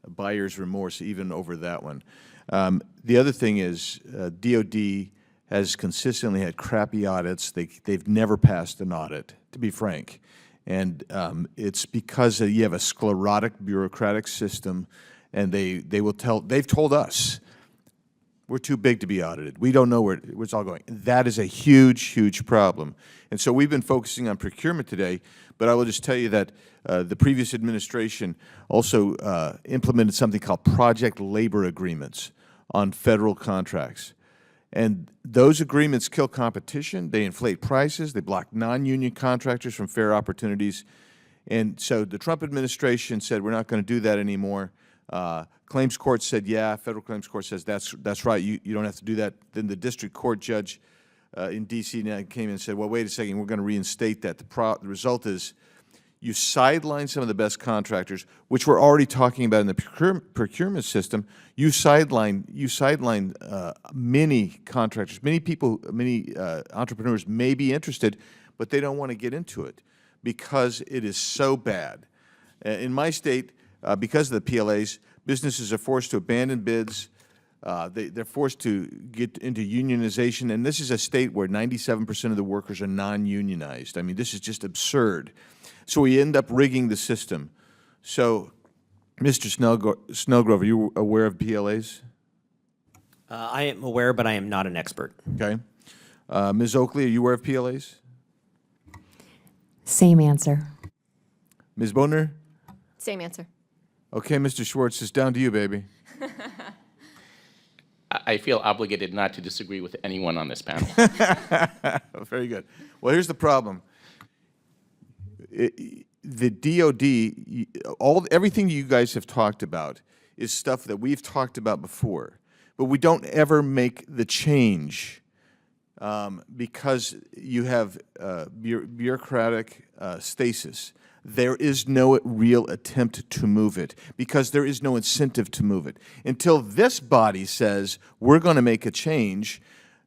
buyer's remorse even over that one. The other thing is DOD has consistently had crappy audits. They've never passed an audit, to be frank. And it's because you have a sclerotic bureaucratic system, and they've told us, we're too big to be audited. We don't know where it's all going. That is a huge, huge problem. And so we've been focusing on procurement today, but I will just tell you that the previous administration also implemented something called project labor agreements on federal contracts. And those agreements kill competition, they inflate prices, they block non-union contractors from fair opportunities. And so the Trump administration said, we're not going to do that anymore. Claims court said, yeah, federal claims court says, that's right, you don't have to do that. Then the district court judge in D.C. now came in and said, well, wait a second, we're going to reinstate that. The result is you sideline some of the best contractors, which we're already talking about in the procurement system. You sideline many contractors, many people, many entrepreneurs may be interested, but they don't want to get into it because it is so bad. In my state, because of the PLAs, businesses are forced to abandon bids. They're forced to get into unionization, and this is a state where 97% of the workers are non-unionized. I mean, this is just absurd. So we end up rigging the system. So, Mr. Snellgrove, are you aware of PLAs? I am aware, but I am not an expert. Okay. Ms. Oakley, are you aware of PLAs? Same answer. Ms. Botner? Same answer. Okay, Mr. Schwarz, it's down to you, baby. I feel obligated not to disagree with anyone on this panel. Very good. Well, here's the problem. The DOD, everything you guys have talked about is stuff that we've talked about before, but we don't ever make the change because you have bureaucratic stasis. There is no real attempt to move it because there is no incentive to move it. Until this body says we're going to make a change,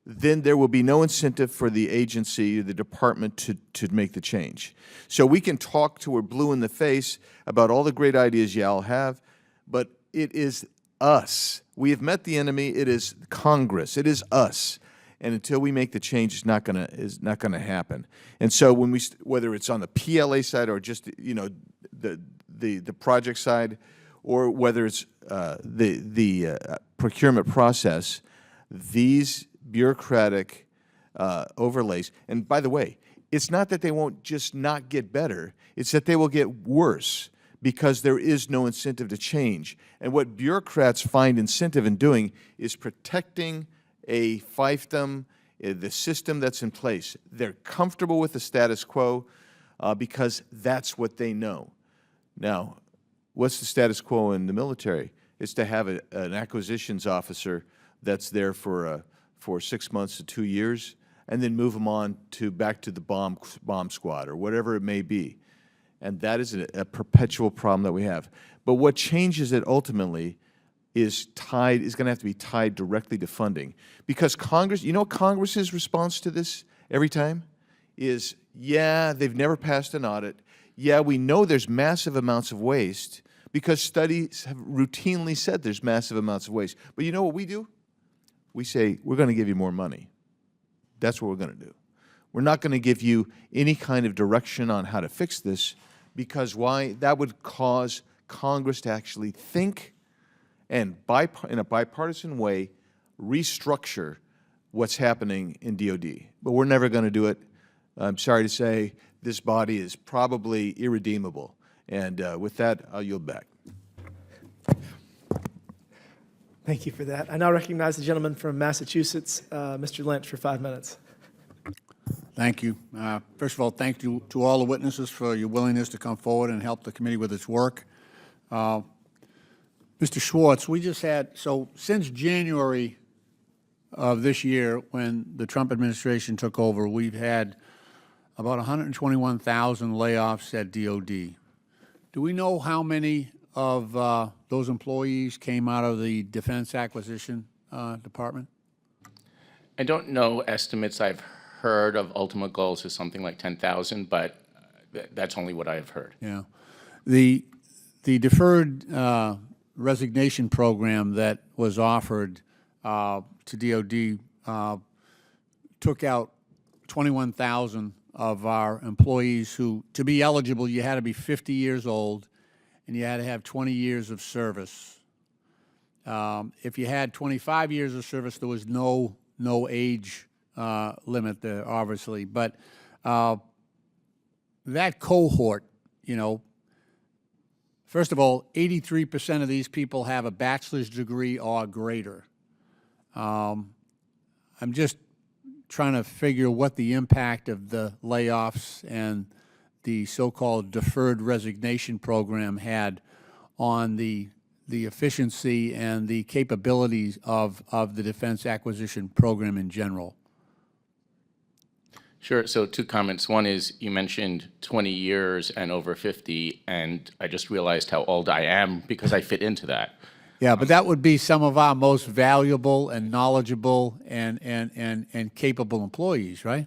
then there will be no incentive for the agency, the department, to make the change. So we can talk till we're blue in the face about all the great ideas y'all have, but it is us. We have met the enemy. It is Congress. It is us. And until we make the change, it's not gonna happen. And so when whether it's on the PLA side or just the project side, or whether it's the procurement process, these bureaucratic overlays. And by the way, it's not that they won't just not get better; it's that they will get worse because there is no incentive to change. And what bureaucrats find incentive in doing is protecting a fiefdom, the system that's in place. They're comfortable with the status quo because that's what they know. Now, what's the status quo in the military? It's to have an acquisitions officer that's there for 6 months to 2 years, and then move them on back to the bomb squad or whatever it may be. And that is a perpetual problem that we have. But what changes it ultimately is going to have to be tied directly to funding. Because Congress, you know what Congress's response to this every time is, yeah, they've never passed an audit. Yeah, we know there's massive amounts of waste, because studies have routinely said there's massive amounts of waste. But you know what we do? We say, we're going to give you more money. That's what we're going to do. We're not going to give you any kind of direction on how to fix this, because why? That would cause Congress to actually think and, in a bipartisan way, restructure what's happening in DOD. But we're never going to do it. I'm sorry to say, this body is probably irredeemable. And with that, I'll yield back. Thank you for that. I now recognize the gentleman from Massachusetts, Mr. Lynch, for 5 minutes. Thank you. First of all, thank you to all the witnesses for your willingness to come forward and help the committee with its work. Mr. Schwarz, we just had, so since January of this year, when the Trump administration took over, we've had about 121,000 layoffs at DOD. Do we know how many of those employees came out of the Defense Acquisition Department? I don't know estimates. I've heard of ultimate goals is something like 10,000, but that's only what I've heard. Yeah. The deferred resignation program that was offered to DOD took out 21,000 of our employees who, to be eligible, you had to be 50 years old and you had to have 20 years of service. If you had 25 years of service, there was no age limit there, obviously. But that cohort, you know, first of all, 83% of these people have a bachelor's degree or greater. I'm just trying to figure what the impact of the layoffs and the so-called deferred resignation program had on the efficiency and the capabilities of the defense acquisition program in general. Sure. So 2 comments. One is you mentioned 20 years and over 50, and I just realized how old I am because I fit into that. Yeah, but that would be some of our most valuable and knowledgeable and capable employees, right?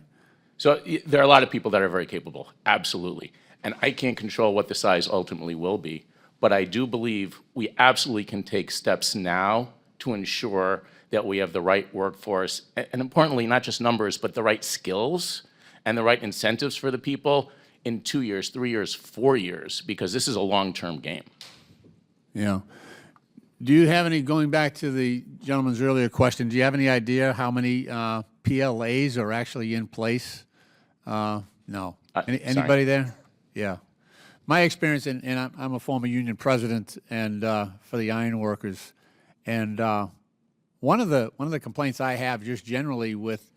So there are a lot of people that are very capable, absolutely. And I can't control what the size ultimately will be, but I do believe we absolutely can take steps now to ensure that we have the right workforce, and importantly, not just numbers, but the right skills and the right incentives for the people in 2 years, 3 years, 4 years, because this is a long-term game. Yeah. Do you have any, going back to the gentleman's earlier question, do you have any idea how many PLAs are actually in place? No. Anybody there? Yeah. My experience, and I'm a former union president and for the iron workers, and one of the complaints I have just generally with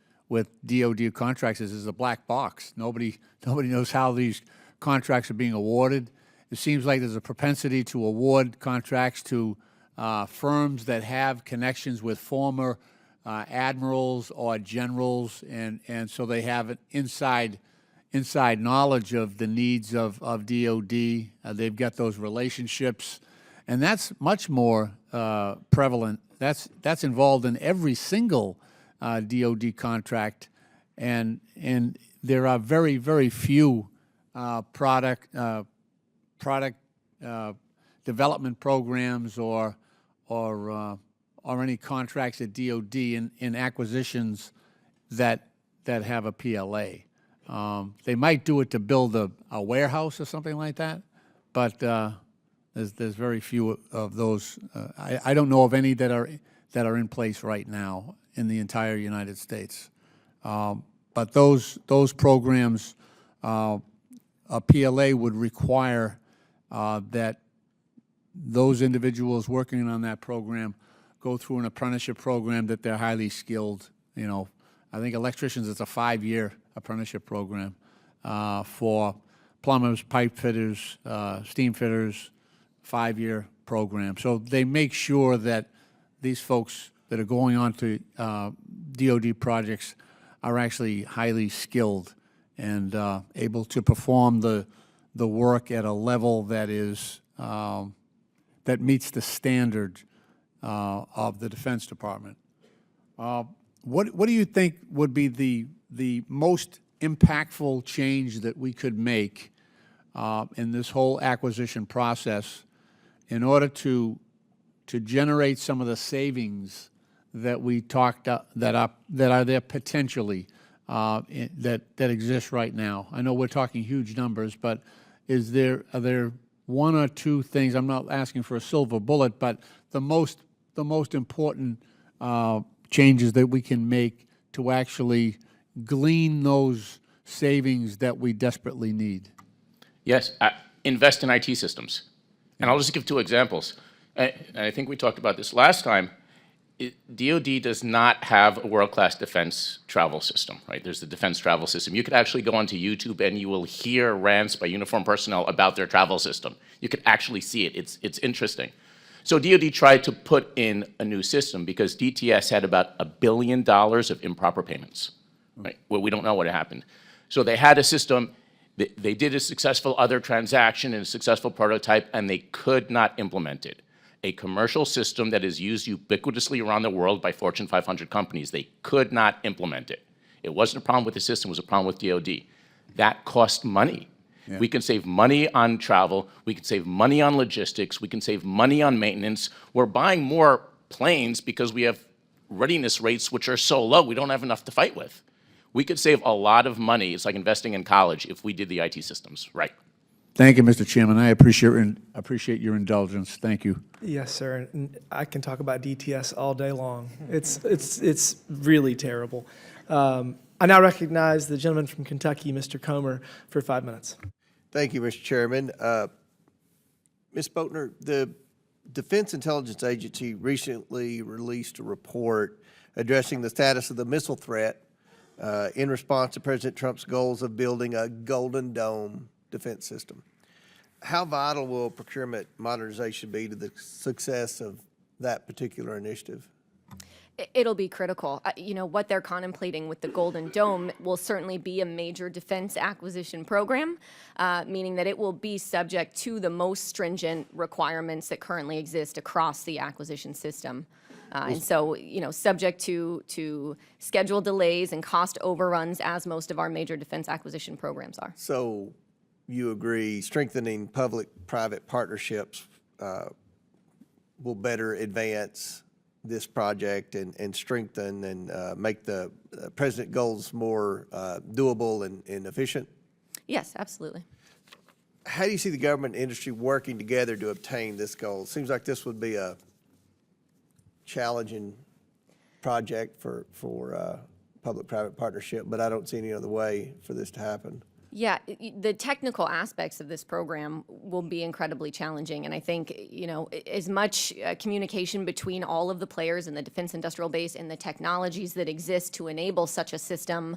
DOD contracts is a black box. Nobody knows how these contracts are being awarded. It seems like there's a propensity to award contracts to firms that have connections with former admirals or generals, and so they have an inside knowledge of the needs of DOD. They've got those relationships, and that's much more prevalent. That's involved in every single DOD contract, and there are very, very few product development programs or any contracts at DOD in acquisitions that have a PLA. They might do it to build a warehouse or something like that, but there's very few of those. I don't know of any that are in place right now in the entire United States. But those programs, a PLA would require that those individuals working on that program go through an apprenticeship program, that they're highly skilled. You know, I think electricians, it's a 5-year apprenticeship program. For plumbers, pipe fitters, steam fitters, 5-year program. So they make sure that these folks that are going on to DOD projects are actually highly skilled and able to perform the work at a level that is that meets the standard of the Defense Department. What do you think would be the most impactful change that we could make in this whole acquisition process in order to generate some of the savings that we talked that are there potentially that exist right now. I know we're talking huge numbers, but are there one or two things? I'm not asking for a silver bullet, but the most important changes that we can make to actually glean those savings that we desperately need. Yes, invest in IT systems. And I'll just give two examples. And I think we talked about this last time. DoD does not have a world-class defense travel system, right? There's the defense travel system. You could actually go onto YouTube and you will hear rants by uniformed personnel about their travel system. You could actually see it. It's interesting. So DoD tried to put in a new system because DTS had about $1 billion of improper payments, right? Well, we don't know what happened. So they had a system. They did a successful other transaction and a successful prototype, and they could not implement it. A commercial system that is used ubiquitously around the world by Fortune 500 companies, they could not implement it. It wasn't a problem with the system, it was a problem with DoD. That cost money. Yeah. We can save money on travel, we can save money on logistics, we can save money on maintenance. We're buying more planes because we have readiness rates which are so low, we don't have enough to fight with. We could save a lot of money. It's like investing in college if we did the IT systems right. Thank you, Mr. Chairman. I appreciate your indulgence. Thank you. Yes, sir. And I can talk about DTS all day long. It's really terrible. I now recognize the gentleman from Kentucky, Mr. Comer, for 5 minutes. Thank you, Mr. Chairman. Ms. Botner, the Defense Intelligence Agency recently released a report addressing the status of the missile threat in response to President Trump's goals of building a Golden Dome defense system. How vital will procurement modernization be to the success of that particular initiative? It'll be critical. You know, what they're contemplating with the Golden Dome will certainly be a major defense acquisition program, meaning that it will be subject to the most stringent requirements that currently exist across the acquisition system. And so, you know, subject to schedule delays and cost overruns, as most of our major defense acquisition programs are. So you agree strengthening public-private partnerships will better advance this project and strengthen and make the President goals more doable and efficient? Yes, absolutely. How do you see the government and industry working together to obtain this goal? It seems like this would be a challenging project for public-private partnership, but I don't see any other way for this to happen. Yeah, the technical aspects of this program will be incredibly challenging, and I think, you know, as much communication between all of the players in the defense industrial base and the technologies that exist to enable such a system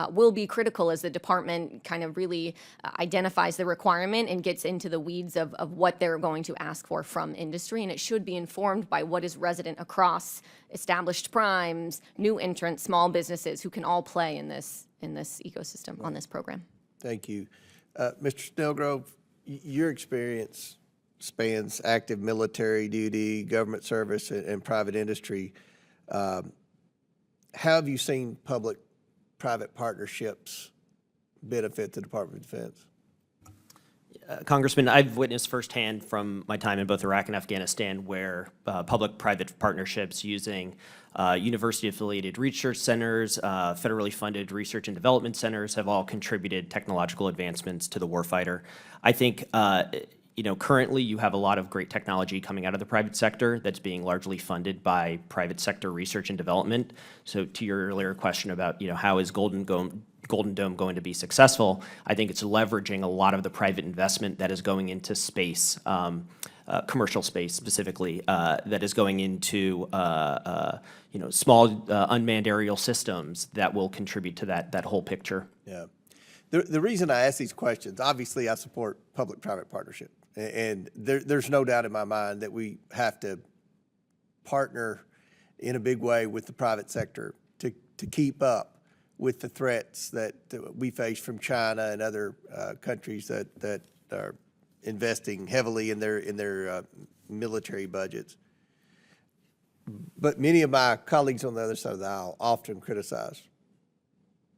will be critical as the department kind of really identifies the requirement and gets into the weeds of what they're going to ask for from industry, and it should be informed by what is resident across established primes, new entrants, small businesses who can all play in this ecosystem on this program. Thank you. Mr. Snellgrove, your experience spans active military duty, government service, and private industry. How have you seen public-private partnerships benefit the Department of Defense? Congressman, I've witnessed firsthand from my time in both Iraq and Afghanistan where public-private partnerships using university-affiliated research centers, federally funded research and development centers have all contributed technological advancements to the warfighter. I think, you know, currently you have a lot of great technology coming out of the private sector that's being largely funded by private sector research and development. So to your earlier question about, you know, how is Golden Dome going to be successful, I think it's leveraging a lot of the private investment that is going into space, commercial space specifically, that is going into you know, small unmanned aerial systems that will contribute to that whole picture. Yeah. The reason I ask these questions, obviously I support public-private partnership, and there's no doubt in my mind that we have to partner in a big way with the private sector to keep up with the threats that we face from China and other countries that are investing heavily in their military budgets. But many of my colleagues on the other side of the aisle often criticize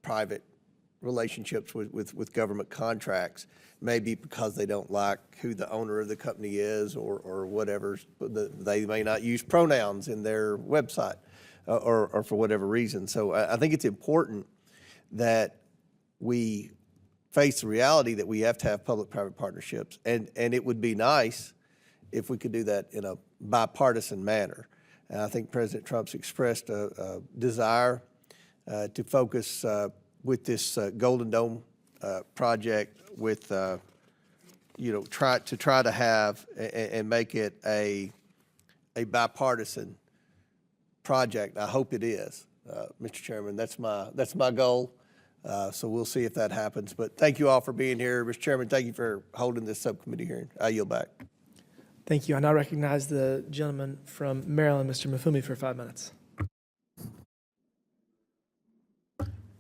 private relationships with government contracts, maybe because they don't like who the owner of the company is or whatever. They may not use pronouns in their website or for whatever reason. So I think it's important that we face the reality that we have to have public-private partnerships, and it would be nice if we could do that in a bipartisan manner. And I think President Trump's expressed a desire to focus with this Golden Dome project with, try to have and make it a bipartisan project. I hope it is, Mr. Chairman. That's my goal. So we'll see if that happens. But thank you all for being here. Mr. Chairman, thank you for holding this subcommittee hearing. I yield back. Thank you. I now recognize the gentleman from Maryland, Mr. Mafumi, for 5 minutes.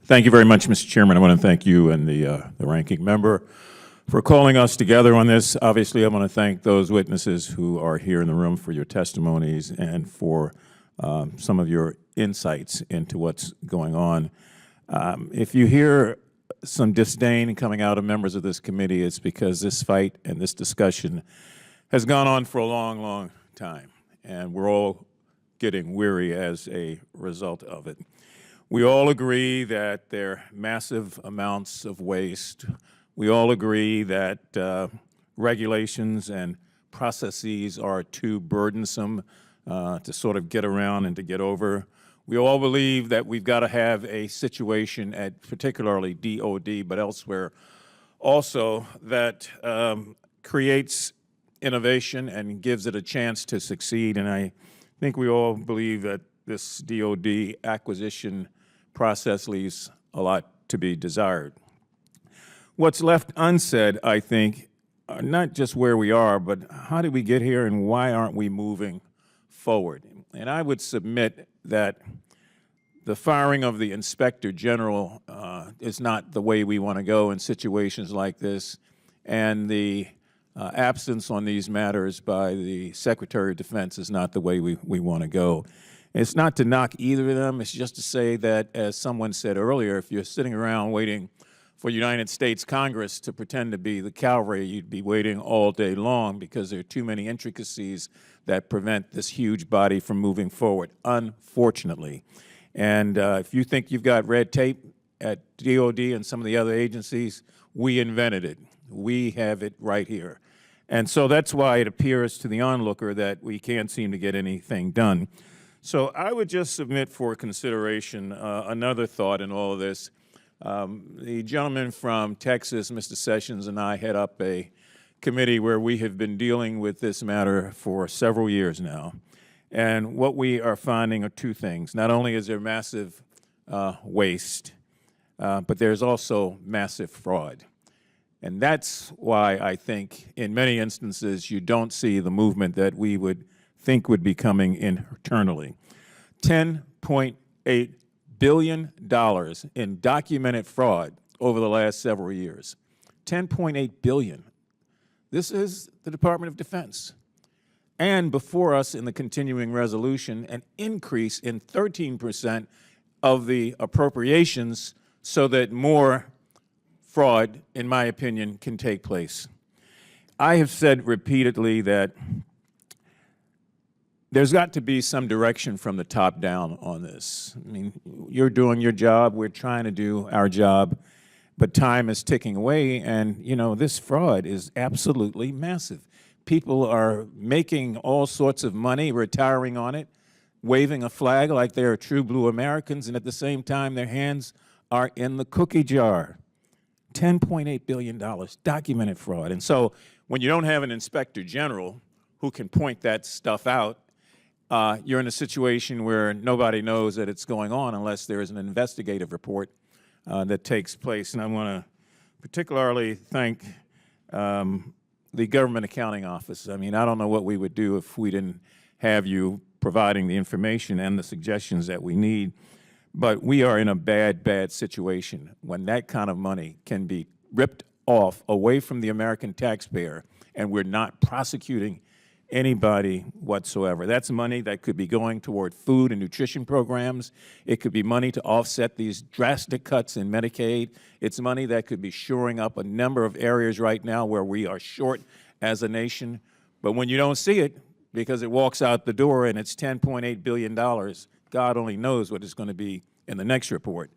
Thank you very much, Mr. Chairman. I want to thank you and the ranking member for calling us together on this. Obviously, I want to thank those witnesses who are here in the room for your testimonies and for some of your insights into what's going on. If you hear some disdain coming out of members of this committee, it's because this fight and this discussion has gone on for a long, long time, and we're all getting weary as a result of it. We all agree that there are massive amounts of waste. We all agree that regulations and processes are too burdensome to sort of get around and to get over. We all believe that we've got to have a situation at particularly DOD, but elsewhere also, that creates innovation and gives it a chance to succeed. And I think we all believe that this DOD acquisition process leaves a lot to be desired. What's left unsaid, I think, not just where we are, but how did we get here and why aren't we moving forward? And I would submit that the firing of the Inspector General is not the way we want to go in situations like this, and the absence on these matters by the Secretary of Defense is not the way we want to go. It's not to knock either of them. It's just to say that, as someone said earlier, if you're sitting around waiting for United States Congress to pretend to be the cavalry, you'd be waiting all day long because there are too many intricacies that prevent this huge body from moving forward, unfortunately. And if you think you've got red tape at DOD and some of the other agencies, we invented it. We have it right here. And so that's why it appears to the onlooker that we can't seem to get anything done. So I would just submit for consideration another thought in all of this. The gentleman from Texas, Mr. Sessions, and I head up a committee where we have been dealing with this matter for several years now. And what we are finding are two things. Not only is there massive waste, but there's also massive fraud. And that's why I think in many instances you don't see the movement that we would think would be coming internally. $10.8 billion in documented fraud over the last several years. $10.8 billion. This is the Department of Defense. And before us in the continuing resolution, an increase in 13% of the appropriations so that more fraud, in my opinion, can take place. I have said repeatedly that there's got to be some direction from the top down on this. I mean, you're doing your job, we're trying to do our job, but time is ticking away, and, you know, this fraud is absolutely massive. People are making all sorts of money, retiring on it, waving a flag like they're true blue Americans, and at the same time their hands are in the cookie jar. $10.8 billion, documented fraud. And so when you don't have an inspector general who can point that stuff out, you're in a situation where nobody knows that it's going on unless there is an investigative report that takes place. And I want to particularly thank the Government Accounting Office. I mean, I don't know what we would do if we didn't have you providing the information and the suggestions that we need. But we are in a bad, bad situation when that kind of money can be ripped off away from the American taxpayer, and we're not prosecuting anybody whatsoever. That's money that could be going toward food and nutrition programs. It could be money to offset these drastic cuts in Medicaid. It's money that could be shoring up a number of areas right now where we are short as a nation. But when you don't see it, because it walks out the door and it's $10.8 billion, God only knows what it's going to be in the next report.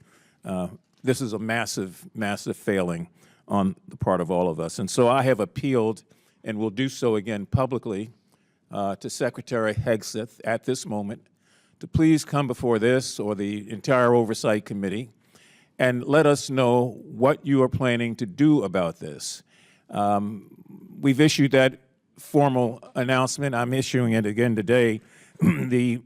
This is a massive, massive failing on the part of all of us. And so I have appealed, and will do so again publicly, to Secretary Hegseth at this moment to please come before this or the entire Oversight Committee and let us know what you are planning to do about this. We've issued that formal announcement. I'm issuing it again today. The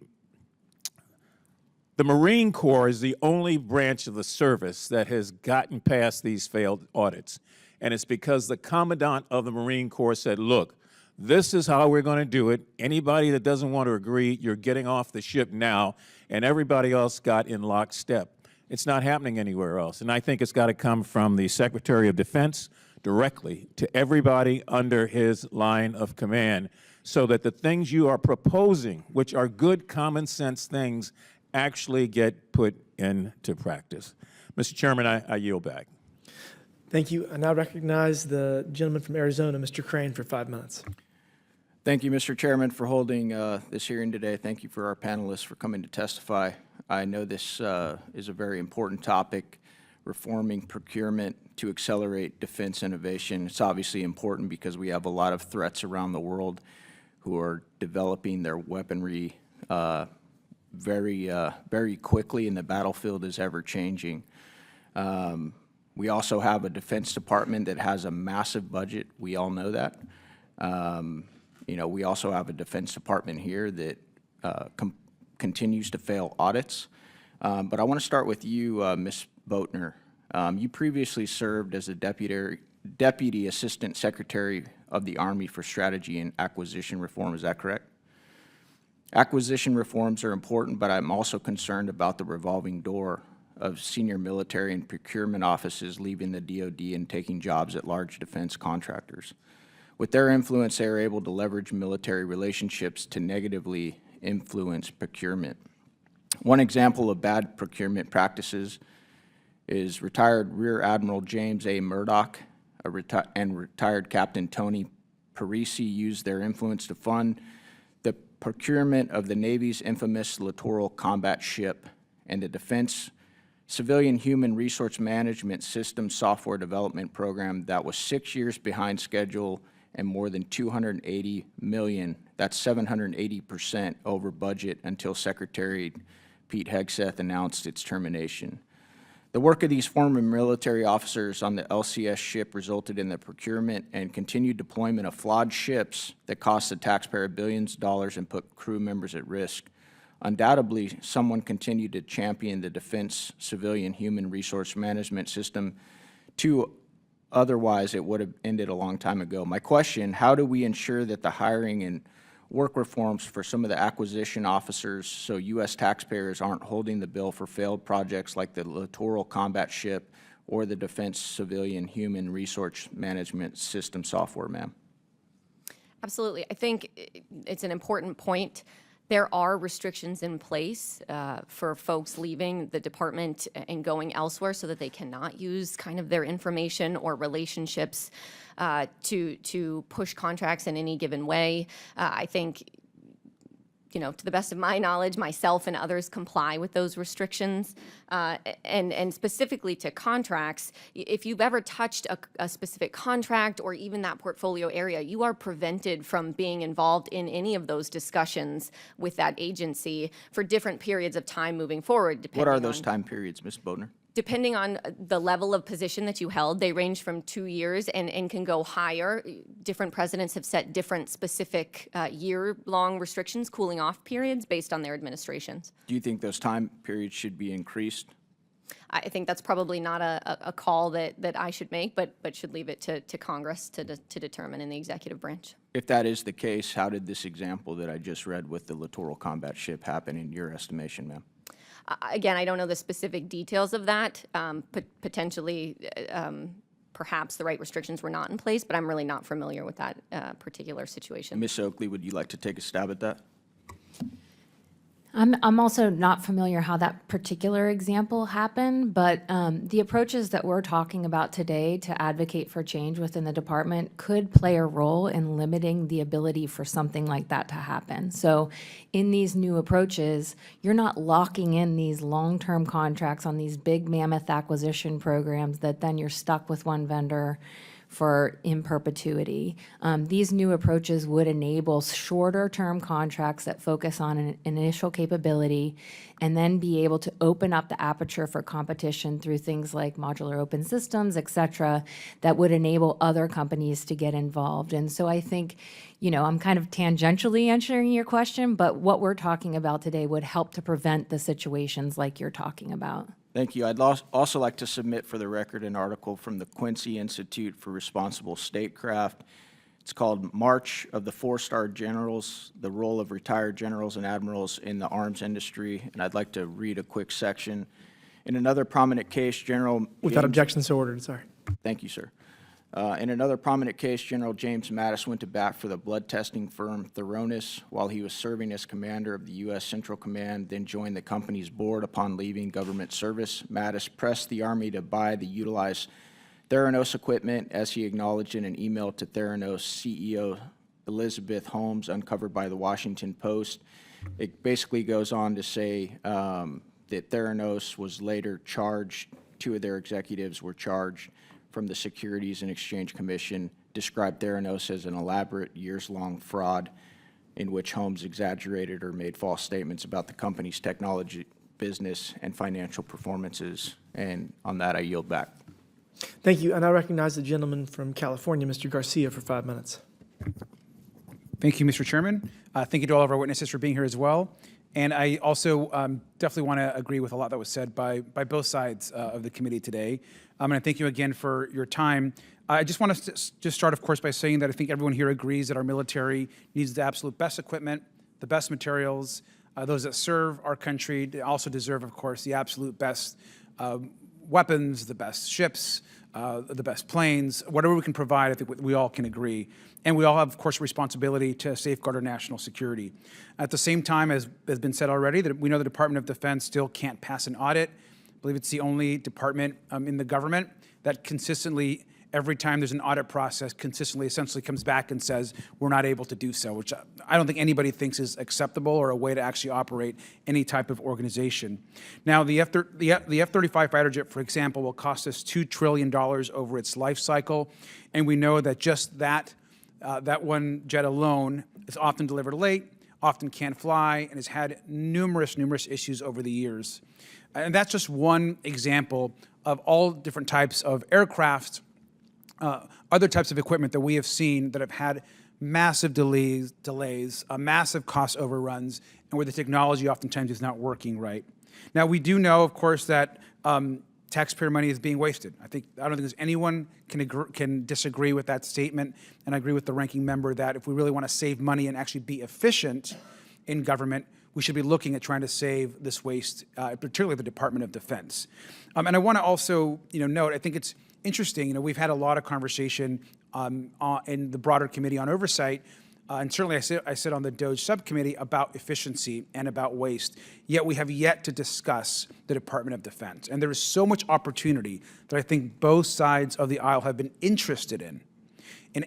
Marine Corps is the only branch of the service that has gotten past these failed audits. And it's because the Commandant of the Marine Corps said, look, this is how we're going to do it. Anybody that doesn't want to agree, you're getting off the ship now. And everybody else got in lockstep. It's not happening anywhere else. And I think it's got to come from the Secretary of Defense directly to everybody under his line of command so that the things you are proposing, which are good common sense things, actually get put into practice. Mr. Chairman, I yield back. Thank you. I now recognize the gentleman from Arizona, Mr. Crane, for 5 minutes. Thank you, Mr. Chairman, for holding this hearing today. Thank you for our panelists for coming to testify. I know this is a very important topic, reforming procurement to accelerate defense innovation. It's obviously important because we have a lot of threats around the world who are developing their weaponry very quickly, and the battlefield is ever changing. We also have a Defense Department that has a massive budget. We all know that. You know, we also have a Defense Department here that continues to fail audits. But I want to start with you, Ms. Botner. You previously served as a Deputy Assistant Secretary of the Army for Strategy and Acquisition Reform. Is that correct? Acquisition reforms are important, but I'm also concerned about the revolving door of senior military and procurement offices leaving the DoD and taking jobs at large defense contractors. With their influence, they are able to leverage military relationships to negatively influence procurement. One example of bad procurement practices is retired Rear Admiral James A. Murdoch and retired Captain Tony Parisi used their influence to fund the procurement of the Navy's infamous Littoral Combat Ship and the Defense Civilian Human Resource Management System Software Development Program that was 6 years behind schedule and more than $280 million, that's 780% over budget until Secretary Pete Hegseth announced its termination. The work of these former military officers on the LCS ship resulted in the procurement and continued deployment of flawed ships that cost the taxpayer billions of dollars and put crew members at risk. Undoubtedly, someone continued to champion the Defense Civilian Human Resource Management System otherwise it would have ended a long time ago. My question, how do we ensure that the hiring and work reforms for some of the acquisition officers so U.S. taxpayers aren't holding the bill for failed projects like the Littoral Combat Ship or the Defense Civilian Human Resource Management System software, ma'am? Absolutely. I think it's an important point. There are restrictions in place for folks leaving the department and going elsewhere so that they cannot use kind of their information or relationships to push contracts in any given way. I think, you know, to the best of my knowledge, myself and others comply with those restrictions. And specifically to contracts, if you've ever touched a specific contract or even that portfolio area, you are prevented from being involved in any of those discussions with that agency for different periods of time moving forward. What are those time periods, Ms. Botner? Depending on the level of position that you held, they range from 2 years and can go higher. Different presidents have set different specific year-long restrictions, cooling off periods based on their administrations. Do you think those time periods should be increased? I think that's probably not a call that I should make, but should leave it to Congress to determine in the executive branch. If that is the case, how did this example that I just read with the Littoral Combat Ship happen in your estimation, ma'am? Again, I don't know the specific details of that. Potentially, perhaps the right restrictions were not in place, but I'm really not familiar with that particular situation. Ms. Oakley, would you like to take a stab at that? I'm also not familiar how that particular example happened, but the approaches that we're talking about today to advocate for change within the department could play a role in limiting the ability for something like that to happen. So in these new approaches, you're not locking in these long-term contracts on these big mammoth acquisition programs that then you're stuck with one vendor for in perpetuity. These new approaches would enable shorter-term contracts that focus on an initial capability and then be able to open up the aperture for competition through things like modular open systems, et cetera, that would enable other companies to get involved. And so I think, you know, I'm kind of tangentially answering your question, but what we're talking about today would help to prevent the situations like you're talking about. Thank you. I'd also like to submit for the record an article from the Quincy Institute for Responsible Statecraft. It's called March of the Four-Star Generals, the Role of Retired Generals and Admirals in the Arms Industry, and I'd like to read a quick section. In another prominent case, General Without James- objection, so ordered, sorry. Thank you, sir. In another prominent case, General James Mattis went to bat for the blood testing firm Thoronis while he was serving as commander of the U.S. Central Command, then joined the company's board upon leaving government service. Mattis pressed the Army to buy the utilized Theranos equipment, as he acknowledged in an email to Theranos CEO Elizabeth Holmes, uncovered by the Washington Post. It basically goes on to say that Theranos was later charged, two of their executives were charged from the Securities and Exchange Commission, described Theranos as an elaborate, years-long fraud in which Holmes exaggerated or made false statements about the company's technology, business, and financial performances. And on that, I yield back. Thank you. And I recognize the gentleman from California, Mr. Garcia, for 5 minutes. Thank you, Mr. Chairman. Thank you to all of our witnesses for being here as well. And I also definitely want to agree with a lot that was said by both sides of the committee today. And I thank you again for your time. I just want to just start, of course, by saying that I think everyone here agrees that our military needs the absolute best equipment, the best materials. Those that serve our country also deserve, of course, the absolute best weapons, the best ships, the best planes, whatever we can provide. I think we all can agree. And we all have, of course, a responsibility to safeguard our national security. At the same time, as has been said already, that we know the Department of Defense still can't pass an audit. I believe it's the only department in the government that consistently, every time there's an audit process, consistently essentially comes back and says we're not able to do so, which I don't think anybody thinks is acceptable or a way to actually operate any type of organization. Now, the F-35 fighter jet, for example, will cost us $2 trillion over its life cycle, and we know that just that one jet alone is often delivered late, often can't fly, and has had numerous issues over the years. And that's just one example of all different types of aircraft, other types of equipment that we have seen that have had massive delays, massive cost overruns, and where the technology oftentimes is not working right. Now, we do know, of course, that taxpayer money is being wasted. I don't think there's anyone can disagree with that statement, and I agree with the ranking member that if we really want to save money and actually be efficient in government, we should be looking at trying to save this waste, particularly the Department of Defense. And I want to also, note, I think it's interesting, we've had a lot of conversation in the broader Committee on Oversight, and certainly I sit on the DOGE subcommittee about efficiency and about waste, yet we have yet to discuss the Department of Defense. And there is so much opportunity that I think both sides of the aisle have been interested in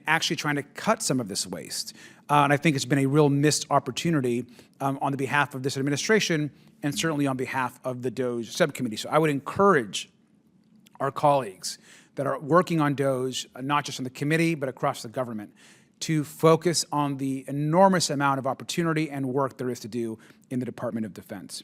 actually trying to cut some of this waste. And I think it's been a real missed opportunity on the behalf of this administration and certainly on behalf of the DOGE subcommittee. So I would encourage our colleagues that are working on DOGE, not just on the committee, but across the government, to focus on the enormous amount of opportunity and work there is to do in the Department of Defense.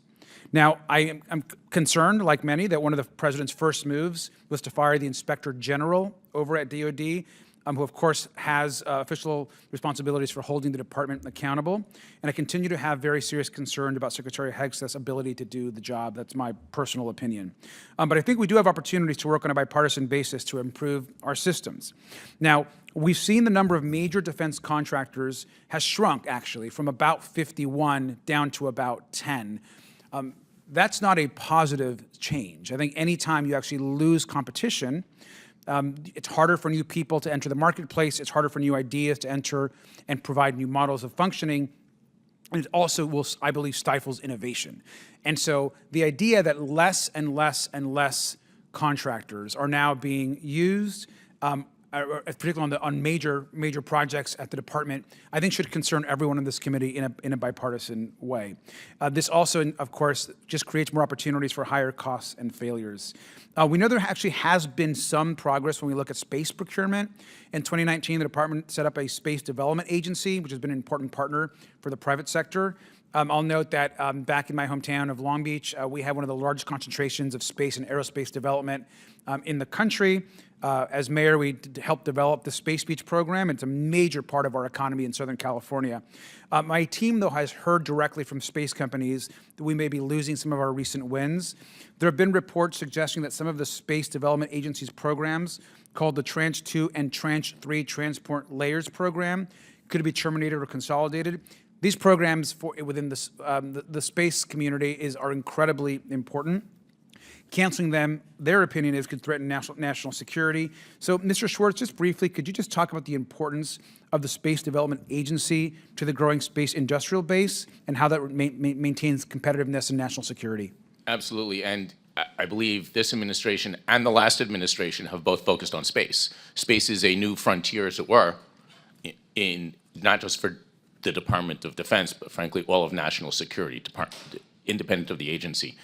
Now, I'm concerned, like many, that one of the president's first moves was to fire the Inspector General over at DOD, who of course has official responsibilities for holding the department accountable. And I continue to have very serious concern about Secretary Hegseth's ability to do the job. That's my personal opinion. But I think we do have opportunities to work on a bipartisan basis to improve our systems. Now, we've seen the number of major defense contractors has shrunk, actually, from about 51 down to about 10. That's not a positive change. I think anytime you actually lose competition, It's harder for new people to enter the marketplace. It's harder for new ideas to enter and provide new models of functioning. And it also will, I believe, stifles innovation. And so the idea that less and less and less contractors are now being used, particularly on major projects at the department, I think should concern everyone in this committee in a bipartisan way. This also, of course, just creates more opportunities for higher costs and failures. We know there actually has been some progress when we look at space procurement. In 2019, the department set up a space development agency, which has been an important partner for the private sector. I'll note that back in my hometown of Long Beach, we have one of the largest concentrations of space and aerospace development in the country. As mayor, we helped develop the Space Beach program. It's a major part of our economy in Southern California. My team, though, has heard directly from space companies that we may be losing some of our recent wins. There have been reports suggesting that some of the Space Development Agency's programs, called the Tranche 2 and Tranche 3 Transport Layers Program, could be terminated or consolidated. These programs within the space community are incredibly important. Canceling them, their opinion is, could threaten national security. So, Mr. Schwarz, just briefly, could you just talk about the importance of the Space Development Agency to the growing space industrial base and how that maintains competitiveness and national security? Absolutely, and I believe this administration and the last administration have both focused on space. Space is a new frontier, as it were, in not just for the Department of Defense, but frankly, all of national security, independent of the agency.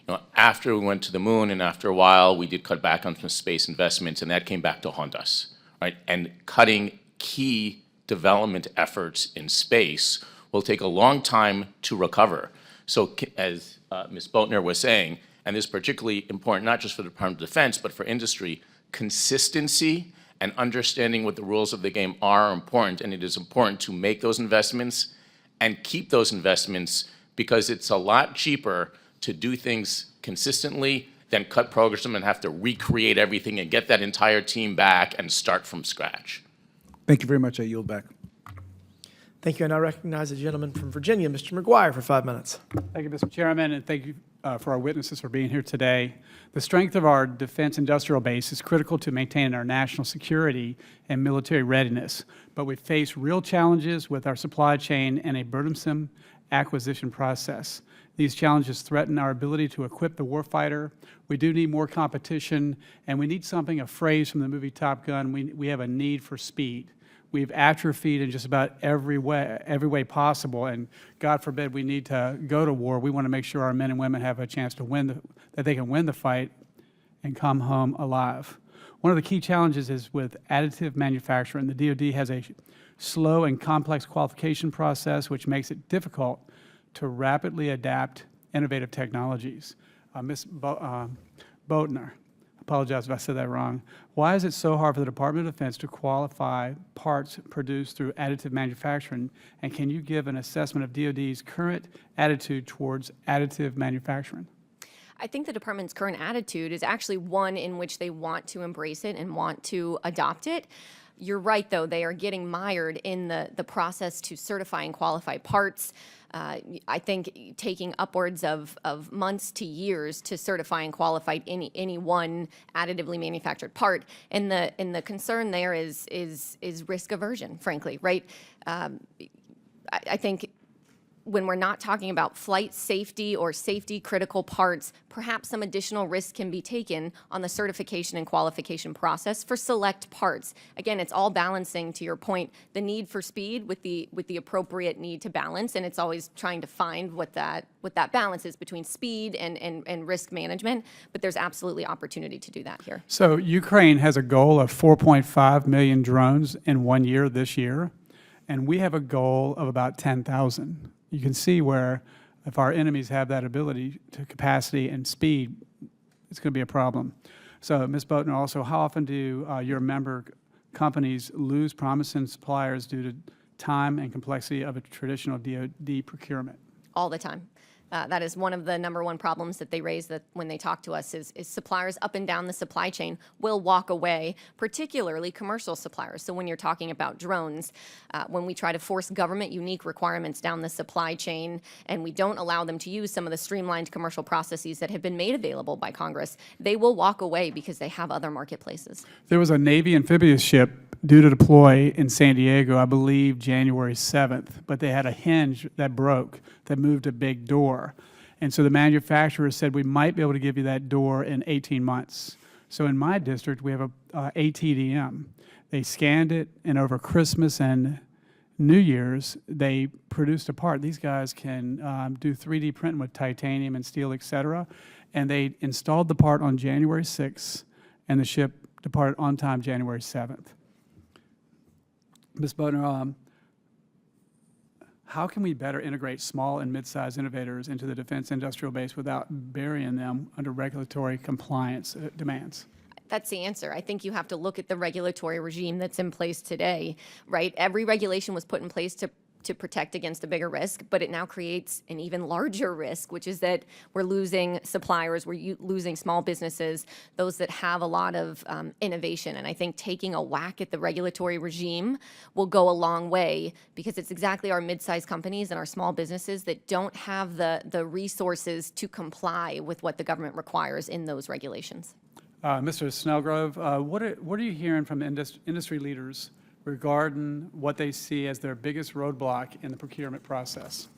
You know, after we went to the moon, and after a while, we did cut back on some space investments, and that came back to haunt us, right? And cutting key development efforts in space will take a long time to recover. So, as Ms. Botner was saying, and this is particularly important not just for the Department of Defense, but for industry, consistency and understanding what the rules of the game are important, and it is important to make those investments and keep those investments, because it's a lot cheaper to do things consistently than cut programs and have to recreate everything and get that entire team back and start from scratch. Thank you very much. I yield back. Thank you. I now recognize the gentleman from Virginia, Mr. McGuire, for 5 minutes. Thank you, Mr. Chairman, and thank you for our witnesses for being here today. The strength of our defense industrial base is critical to maintaining our national security and military readiness, but we face real challenges with our supply chain and a burdensome acquisition process. These challenges threaten our ability to equip the warfighter. We do need more competition, and we need something, a phrase from the movie Top Gun, we have a need for speed. We've atrophied in just about every way possible, and God forbid we need to go to war. We want to make sure our men and women have a chance to win, that they can win the fight and come home alive. One of the key challenges is with additive manufacturing. The DoD has a slow and complex qualification process, which makes it difficult to rapidly adapt innovative technologies. Ms. Botner, apologize if I said that wrong. Why is it so hard for the Department of Defense to qualify parts produced through additive manufacturing? And can you give an assessment of DoD's current attitude towards additive manufacturing? I think the department's current attitude is actually one in which they want to embrace it and want to adopt it. You're right, though, they are getting mired in the process to certify and qualify parts. I think taking upwards of months to years to certify and qualify any one additively manufactured part, and the concern there is risk aversion, frankly, right? I think when we're not talking about flight safety or safety critical parts, perhaps some additional risk can be taken on the certification and qualification process for select parts. Again, it's all balancing, to your point, the need for speed with the appropriate need to balance, and it's always trying to find what that balance is between speed and risk management, but there's absolutely opportunity to do that here. So Ukraine has a goal of 4.5 million drones in 1 year this year, and we have a goal of about 10,000. You can see where if our enemies have that ability to capacity and speed, it's going to be a problem. So, Ms. Botner, also, how often do your member companies lose promising suppliers due to time and complexity of a traditional DoD procurement? All the time. That is one of the #1 problems that they raise that when they talk to us is suppliers up and down the supply chain will walk away, particularly commercial suppliers. So when you're talking about drones, when we try to force government unique requirements down the supply chain and we don't allow them to use some of the streamlined commercial processes that have been made available by Congress, they will walk away because they have other marketplaces. There was a Navy amphibious ship due to deploy in San Diego, I believe January 7th, but they had a hinge that broke that moved a big door. And so the manufacturer said, we might be able to give you that door in 18 months. So in my district, we have a ATDM. They scanned it, and over Christmas and New Year's, they produced a part. These guys can do 3D printing with titanium and steel, et cetera. And they installed the part on January 6th, and the ship departed on time January 7th. Ms. Botner, how can we better integrate small and mid-sized innovators into the defense industrial base without burying them under regulatory compliance demands? That's the answer. I think you have to look at the regulatory regime that's in place today, right? Every regulation was put in place to protect against a bigger risk, but it now creates an even larger risk, which is that we're losing suppliers, we're losing small businesses, those that have a lot of innovation. And I think taking a whack at the regulatory regime will go a long way, because it's exactly our mid-sized companies and our small businesses that don't have the resources to comply with what the government requires in those regulations. Mr. Snellgrove, what are you hearing from industry leaders regarding what they see as their biggest roadblock in the procurement process?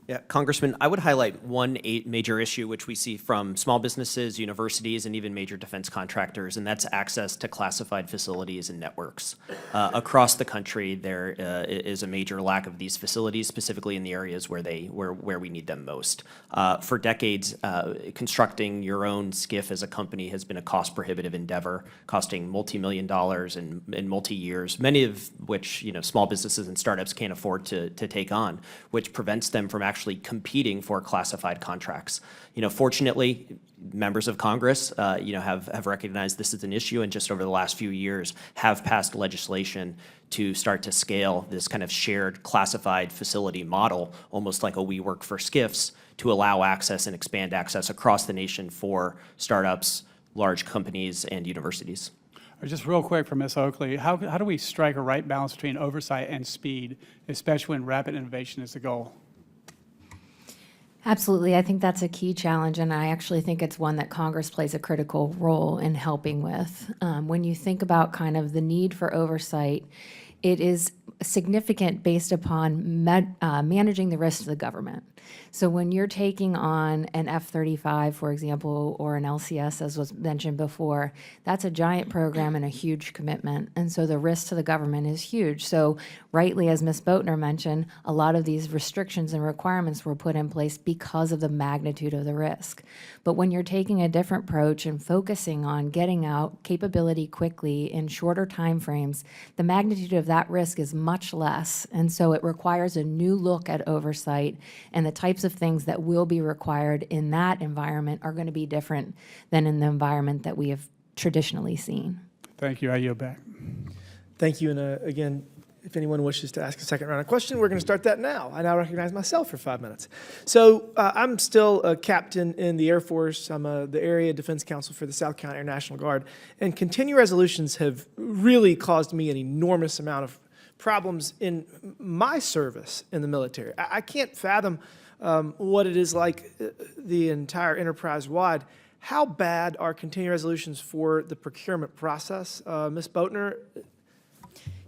Yeah, Congressman, I would highlight one major issue which we see from small businesses, universities, and even major defense contractors, and that's access to classified facilities and networks. Across the country, there is a major lack of these facilities, specifically in the areas where we need them most. For decades, constructing your own SCIF as a company has been a cost-prohibitive endeavor, costing multi-million dollars and multi-years, many of which small businesses and startups can't afford to take on, which prevents them from actually competing for classified contracts. Fortunately, members of Congress, have recognized this is an issue, and just over the last few years have passed legislation to start to scale this kind of shared classified facility model, almost like a WeWork for SCIFs, to allow access and expand access across the nation for startups, large companies, and universities. Just real quick for Ms. Oakley, how do we strike a right balance between oversight and speed, especially when rapid innovation is the goal? Absolutely. I think that's a key challenge, and I actually think it's one that Congress plays a critical role in helping with. When you think about kind of the need for oversight, it is significant based upon managing the risk to the government. So when you're taking on an F-35, for example, or an LCS, as was mentioned before, that's a giant program and a huge commitment. And so the risk to the government is huge. So rightly, as Ms. Botner mentioned, a lot of these restrictions and requirements were put in place because of the magnitude of the risk. But when you're taking a different approach and focusing on getting out capability quickly in shorter timeframes, the magnitude of that risk is much less. And so it requires a new look at oversight, and the types of things that will be required in that environment are going to be different than in the environment that we have traditionally seen. Thank you. I yield back. Thank you. And again, if anyone wishes to ask a second round of question, we're going to start that now. I now recognize myself for 5 minutes. So I'm still a captain in the Air Force. I'm the Area Defense Counsel for the South Carolina Air National Guard. And continuing resolutions have really caused me an enormous amount of problems in my service in the military. I can't fathom what it is like the entire enterprise-wide. How bad are continuing resolutions for the procurement process? Ms. Botner?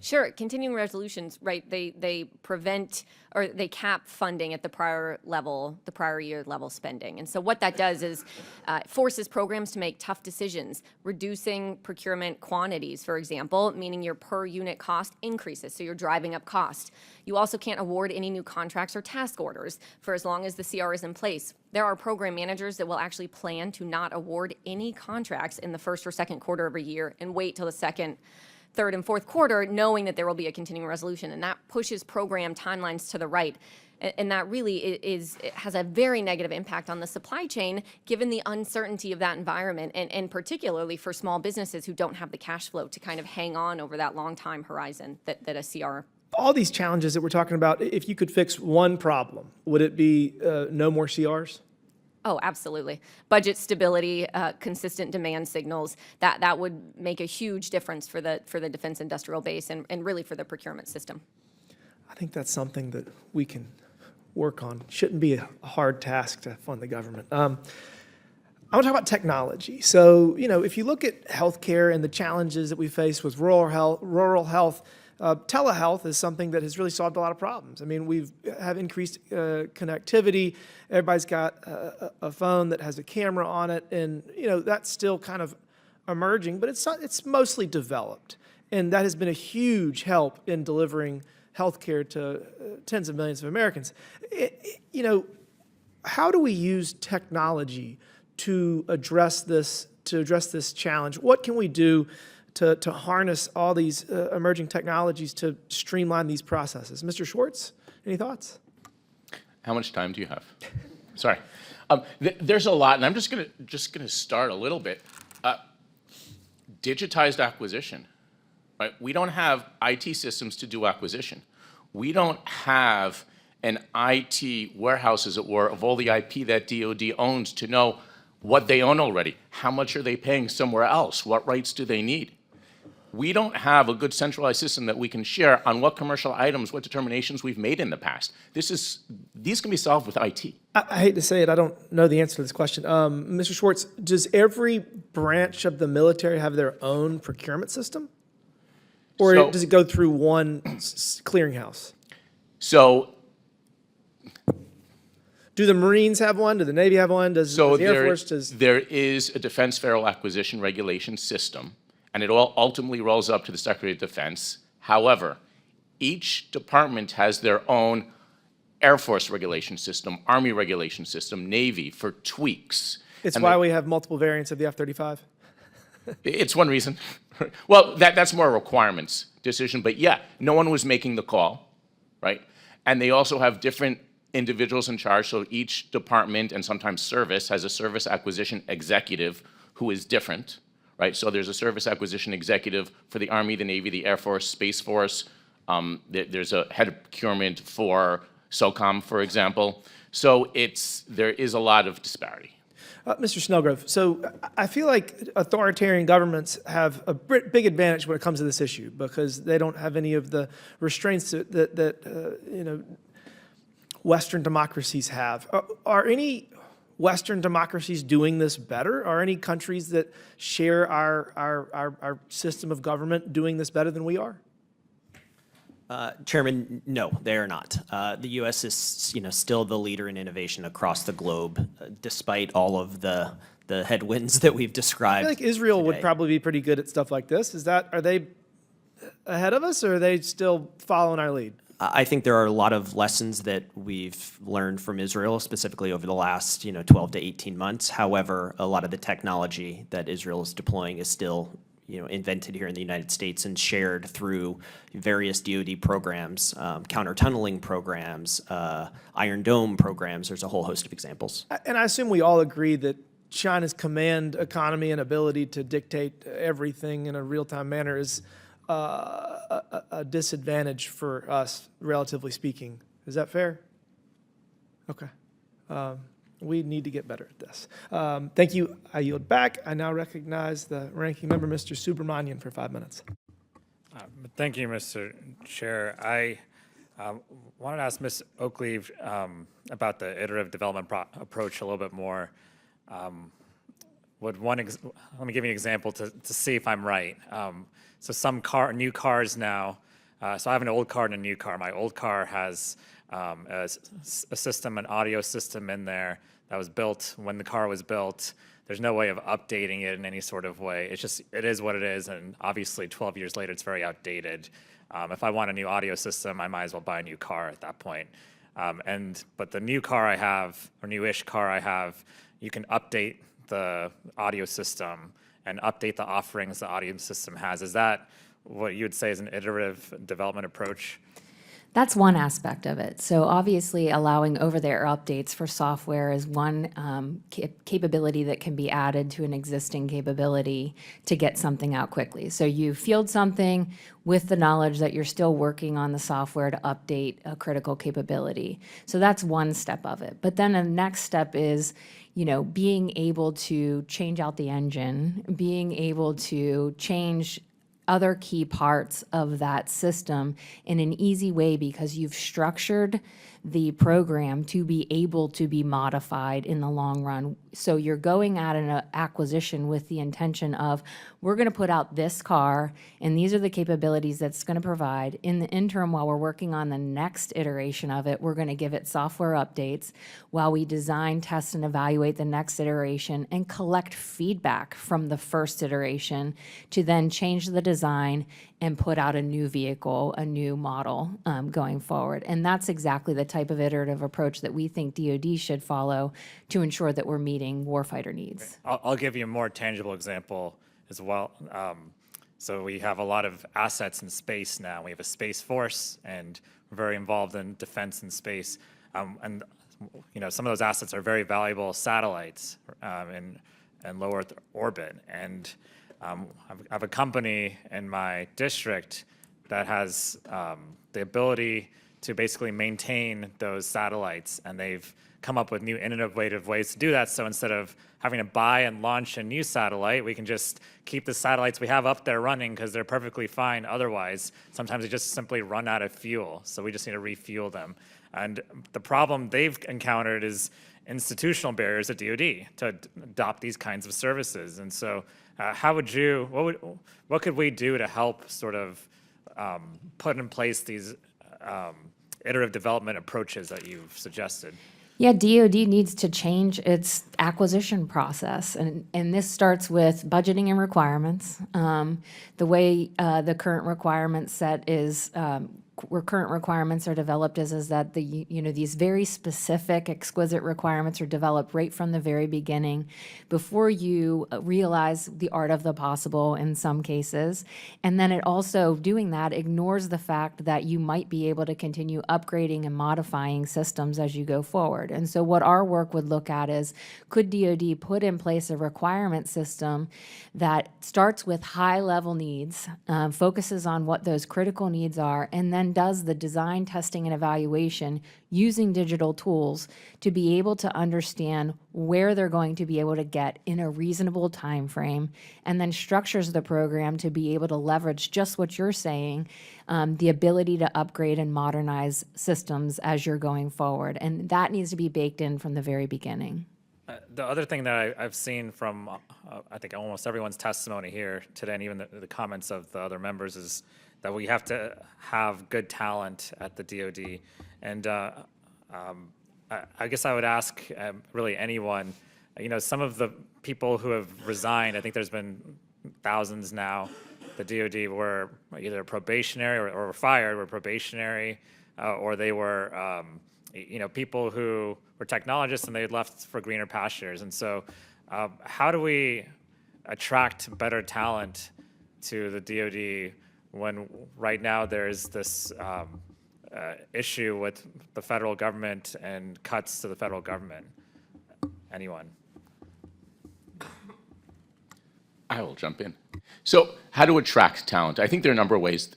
Sure, continuing resolutions, right, they prevent or they cap funding at the prior year level spending. And so what that does is forces programs to make tough decisions, reducing procurement quantities, for example, meaning your per unit cost increases, so you're driving up cost. You also can't award any new contracts or task orders for as long as the CR is in place. There are program managers that will actually plan to not award any contracts in the first or second quarter of a year and wait till the second, third, and fourth quarter, knowing that there will be a continuing resolution, and that pushes program timelines to the right. And that really it has a very negative impact on the supply chain, given the uncertainty of that environment, and particularly for small businesses who don't have the cash flow to kind of hang on over that long time horizon that a CR all these challenges that we're talking about, if you could fix one problem, would it be no more CRs? Oh, absolutely. Budget stability, consistent demand signals, that would make a huge difference for the defense industrial base and really for the procurement system. I think that's something that we can work on. Shouldn't be a hard task to fund the government. I want to talk about technology. So, if you look at healthcare and the challenges that we face with rural health, telehealth is something that has really solved a lot of problems. I mean, we have increased connectivity. Everybody's got a phone that has a camera on it, and that's still kind of emerging, but it's mostly developed, and that has been a huge help in delivering healthcare to tens of millions of Americans. How do we use technology to address this challenge? What can we do to harness all these emerging technologies to streamline these processes? Mr. Schwarz, any thoughts? How much time do you have? Sorry. There's a lot, and I'm just gonna start a little bit. Digitized acquisition. Right? We don't have IT systems to do acquisition. We don't have an IT warehouse, as it were, of all the IP that DoD owns to know what they own already. How much are they paying somewhere else? What rights do they need? We don't have a good centralized system that we can share on what commercial items, what determinations we've made in the past. These can be solved with IT. I hate to say it, I don't know the answer to this question. Mr. Schwarz, does every branch of the military have their own procurement system? Or does it go through one clearinghouse? So, do the Marines have one? Do the Navy have one? Does the Air Force? There is a Defense Federal Acquisition Regulation system, and it all ultimately rolls up to the Secretary of Defense. However, each department has their own Air Force regulation system, Army regulation system, Navy for tweaks. It's why we have multiple variants of the F-35? It's one reason. Well, that's more a requirements decision, but yeah, no one was making the call, right? And they also have different individuals in charge, so each department and sometimes service has a service acquisition executive who is different, right? So there's a service acquisition executive for the Army, the Navy, the Air Force, Space Force. There's a head of procurement for SOCOM, for example. So there is a lot of disparity. Mr. Snellgrove, so I feel like authoritarian governments have a big advantage when it comes to this issue because they don't have any of the restraints that Western democracies have. Are any Western democracies doing this better? Are any countries that share our system of government doing this better than we are? Chairman, no, they are not. The U.S. is, still the leader in innovation across the globe, despite all of the headwinds that we've described. I feel like Israel today would probably be pretty good at stuff like this. Are they ahead of us, or are they still following our lead? I think there are a lot of lessons that we've learned from Israel, specifically over the last 12 to 18 months. However, a lot of the technology that Israel is deploying is still invented here in the United States and shared through various DoD programs, counter-tunneling programs, Iron Dome programs. There's a whole host of examples. And I assume we all agree that China's command economy and ability to dictate everything in a real-time manner is a disadvantage for us, relatively speaking. Is that fair? Okay. We need to get better at this. Thank you. I yield back. I now recognize the ranking member, Mr. Subramanian, for 5 minutes. Thank you, Mr. Chair. I wanted to ask Ms. Oakley about the iterative development approach a little bit more. Let me give you an example to see if I'm right. So some new cars now, so I have an old car and a new car. My old car has a system, an audio system in there that was built when the car was built. There's no way of updating it in any sort of way. It is what it is, and obviously 12 years later, it's very outdated. If I want a new audio system, I might as well buy a new car at that point. But the new car I have, or newish car I have, you can update the audio system and update the offerings the audio system has. Is that what you would say is an iterative development approach? That's one aspect of it. So obviously, allowing over-the-air updates for software is one capability that can be added to an existing capability to get something out quickly. So you field something with the knowledge that you're still working on the software to update a critical capability. So that's one step of it. But then the next step is, you know, being able to change out the engine, being able to change other key parts of that system in an easy way because you've structured the program to be able to be modified in the long run. So you're going at an acquisition with the intention of, we're going to put out this car, and these are the capabilities that's going to provide. In the interim, while we're working on the next iteration of it, we're going to give it software updates while we design, test, and evaluate the next iteration and collect feedback from the first iteration to then change the design and put out a new vehicle, a new model going forward. And that's exactly the type of iterative approach that we think DoD should follow to ensure that we're meeting warfighter needs. I'll give you a more tangible example as well. So we have a lot of assets in space now. We have a Space Force, and we're very involved in defense in space. And you know, some of those assets are very valuable satellites in low Earth orbit. And I have a company in my district that has the ability to basically maintain those satellites, and they've come up with new innovative ways to do that. So instead of having to buy and launch a new satellite, we can just keep the satellites we have up there running because they're perfectly fine otherwise. Sometimes they just simply run out of fuel, so we just need to refuel them. And the problem they've encountered is institutional barriers at DoD to adopt these kinds of services. And so how would you, what could we do to help sort of put in place these iterative development approaches that you've suggested? Yeah, DoD needs to change its acquisition process, and this starts with budgeting and requirements. The way the current requirement set is, where current requirements are developed is that these very specific, exquisite requirements are developed right from the very beginning, before you realize the art of the possible in some cases. And then it also, doing that, ignores the fact that you might be able to continue upgrading and modifying systems as you go forward. And so what our work would look at is, could DoD put in place a requirement system that starts with high-level needs, focuses on what those critical needs are, and then does the design, testing, and evaluation using digital tools to be able to understand where they're going to be able to get in a reasonable time frame, and then structures the program to be able to leverage just what you're saying, the ability to upgrade and modernize systems as you're going forward. And that needs to be baked in from the very beginning. The other thing that I've seen from, I think, almost everyone's testimony here today, and even the comments of the other members, is that we have to have good talent at the DoD. And I guess I would ask really anyone, you know, some of the people who have resigned, I think there's been thousands now, the DoD were either probationary or were fired, were probationary, or they were, you know, people who were technologists and they had left for greener pastures. And so how do we attract better talent to the DoD when right now there's this issue with the federal government and cuts to the federal government? Anyone? I will jump in. So how to attract talent? I think there are a number of ways.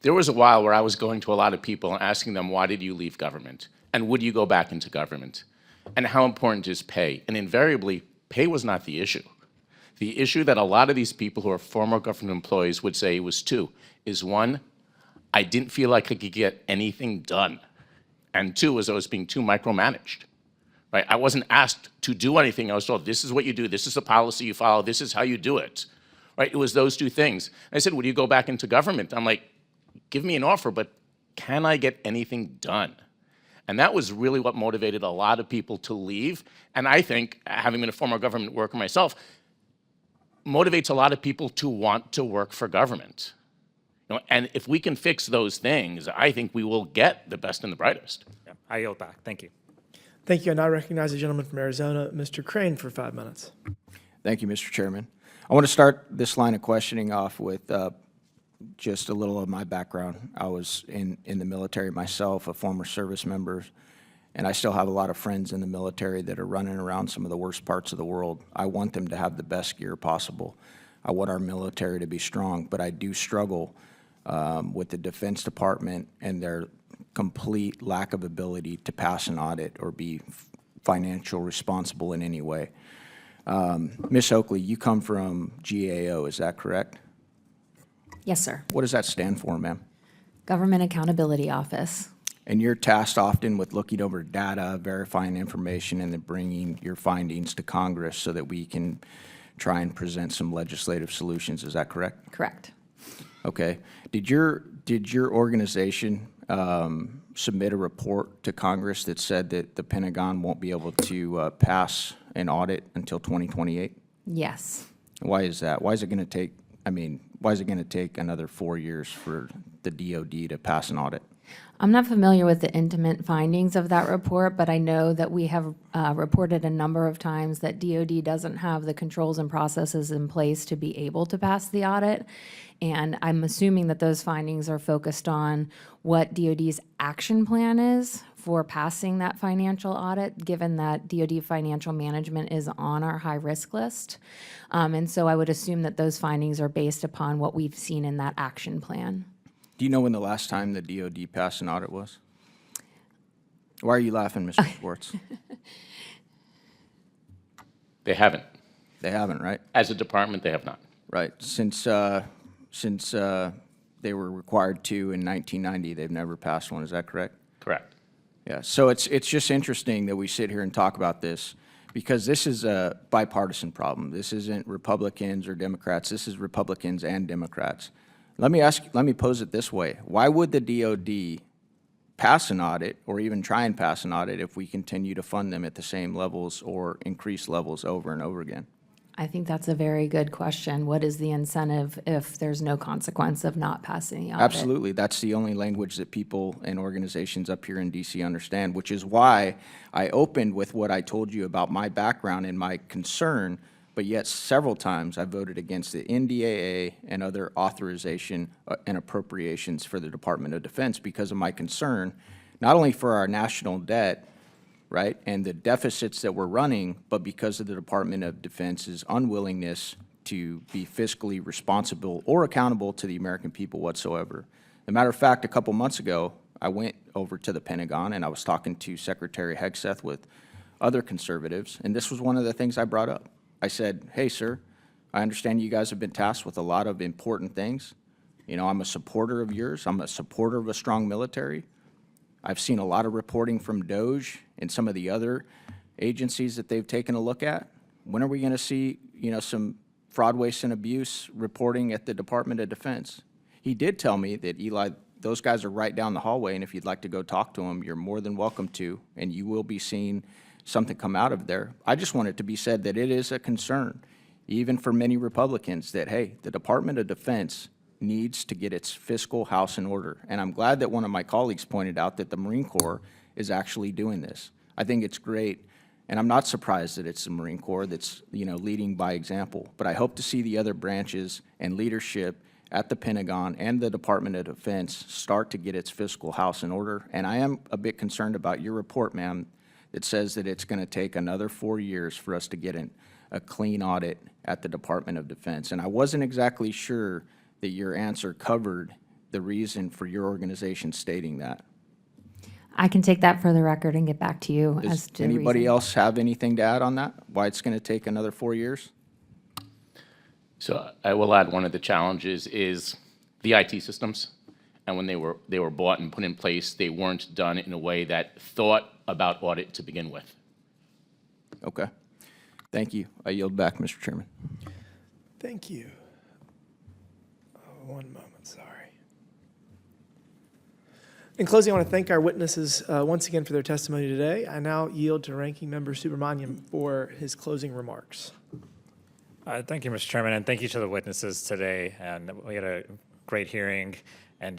There was a while where I was going to a lot of people and asking them, why did you leave government? And would you go back into government? And how important is pay? And invariably, pay was not the issue. The issue that a lot of these people who are former government employees would say was two, is one, I didn't feel like I could get anything done. And two, was I was being too micromanaged. Right? I wasn't asked to do anything. I was told, this is what you do, this is the policy you follow, this is how you do it. Right? It was those two things. I said, would you go back into government? I'm like, give me an offer, but can I get anything done? And that was really what motivated a lot of people to leave. And I think, having been a former government worker myself, motivates a lot of people to want to work for government. You know, and if we can fix those things, I think we will get the best and the brightest. Yeah, I yield back. Thank you. Thank you. And I recognize the gentleman from Arizona, Mr. Crane, for 5 minutes. Thank you, Mr. Chairman. I want to start this line of questioning off with just a little of my background. I was in the military myself, a former service member, and I still have a lot of friends in the military that are running around some of the worst parts of the world. I want them to have the best gear possible. I want our military to be strong, but I do struggle with the Defense Department and their complete lack of ability to pass an audit or be financial responsible in any way. Ms. Oakley, you come from GAO, is that correct? Yes, sir. What does that stand for, ma'am? Government Accountability Office. And you're tasked often with looking over data, verifying information, and then bringing your findings to Congress so that we can try and present some legislative solutions. Is that correct? Correct. Okay. Did your organization submit a report to Congress that said that the Pentagon won't be able to pass an audit until 2028? Yes. Why is that? Why is it going to take, why is it going to take another 4 years for the DOD to pass an audit? I'm not familiar with the intimate findings of that report, but I know that we have reported a number of times that DOD doesn't have the controls and processes in place to be able to pass the audit. And I'm assuming that those findings are focused on what DOD's action plan is for passing that financial audit, given that DOD financial management is on our high-risk list. And so I would assume that those findings are based upon what we've seen in that action plan. Do you know when the last time the DOD passed an audit was? Why are you laughing, Mr. Schwarz? They haven't. They haven't, right? As a department, they have not. Right. Since they were required to in 1990, they've never passed one. Is that correct? Correct. Yeah. So it's just interesting that we sit here and talk about this because this is a bipartisan problem. This isn't Republicans or Democrats. This is Republicans and Democrats. Let me pose it this way. Why would the DOD pass an audit or even try and pass an audit if we continue to fund them at the same levels or increase levels over and over again? I think that's a very good question. What is the incentive if there's no consequence of not passing the audit? Absolutely. That's the only language that people and organizations up here in DC understand, which is why I opened with what I told you about my background and my concern, but yet several times I voted against the NDAA and other authorization and appropriations for the Department of Defense because of my concern, not only for our national debt, right, and the deficits that we're running, but because of the Department of Defense's unwillingness to be fiscally responsible or accountable to the American people whatsoever. As a matter of fact, a couple months ago, I went over to the Pentagon and I was talking to Secretary Hegseth with other conservatives, and this was one of the things I brought up. I said, hey, sir, I understand you guys have been tasked with a lot of important things. You know, I'm a supporter of yours. I'm a supporter of a strong military. I've seen a lot of reporting from DOGE and some of the other agencies that they've taken a look at. When are we going to see, you know, some fraud, waste, and abuse reporting at the Department of Defense? He did tell me that, Eli, those guys are right down the hallway, and if you'd like to go talk to them, you're more than welcome to, and you will be seeing something come out of there. I just want it to be said that it is a concern, even for many Republicans, that, hey, the Department of Defense needs to get its fiscal house in order. And I'm glad that one of my colleagues pointed out that the Marine Corps is actually doing this. I think it's great, and I'm not surprised that it's the Marine Corps that's, you know, leading by example. But I hope to see the other branches and leadership at the Pentagon and the Department of Defense start to get its fiscal house in order. And I am a bit concerned about your report, ma'am, that says that it's going to take another 4 years for us to get a clean audit at the Department of Defense. And I wasn't exactly sure that your answer covered the reason for your organization stating that. I can take that for the record and get back to you as Does to the anybody reason. else have anything to add on that? Why it's going to take another 4 years? So I will add one of the challenges is the IT systems. And when they were bought and put in place, they weren't done in a way that thought about audit to begin with. Okay. Thank you. I yield back, Mr. Chairman. Thank you. One moment, sorry. In closing, I want to thank our witnesses once again for their testimony today. I now yield to Ranking Member Subramaniam for his closing remarks. Thank you, Mr. Chairman, and thank you to the witnesses today. And we had a great hearing. And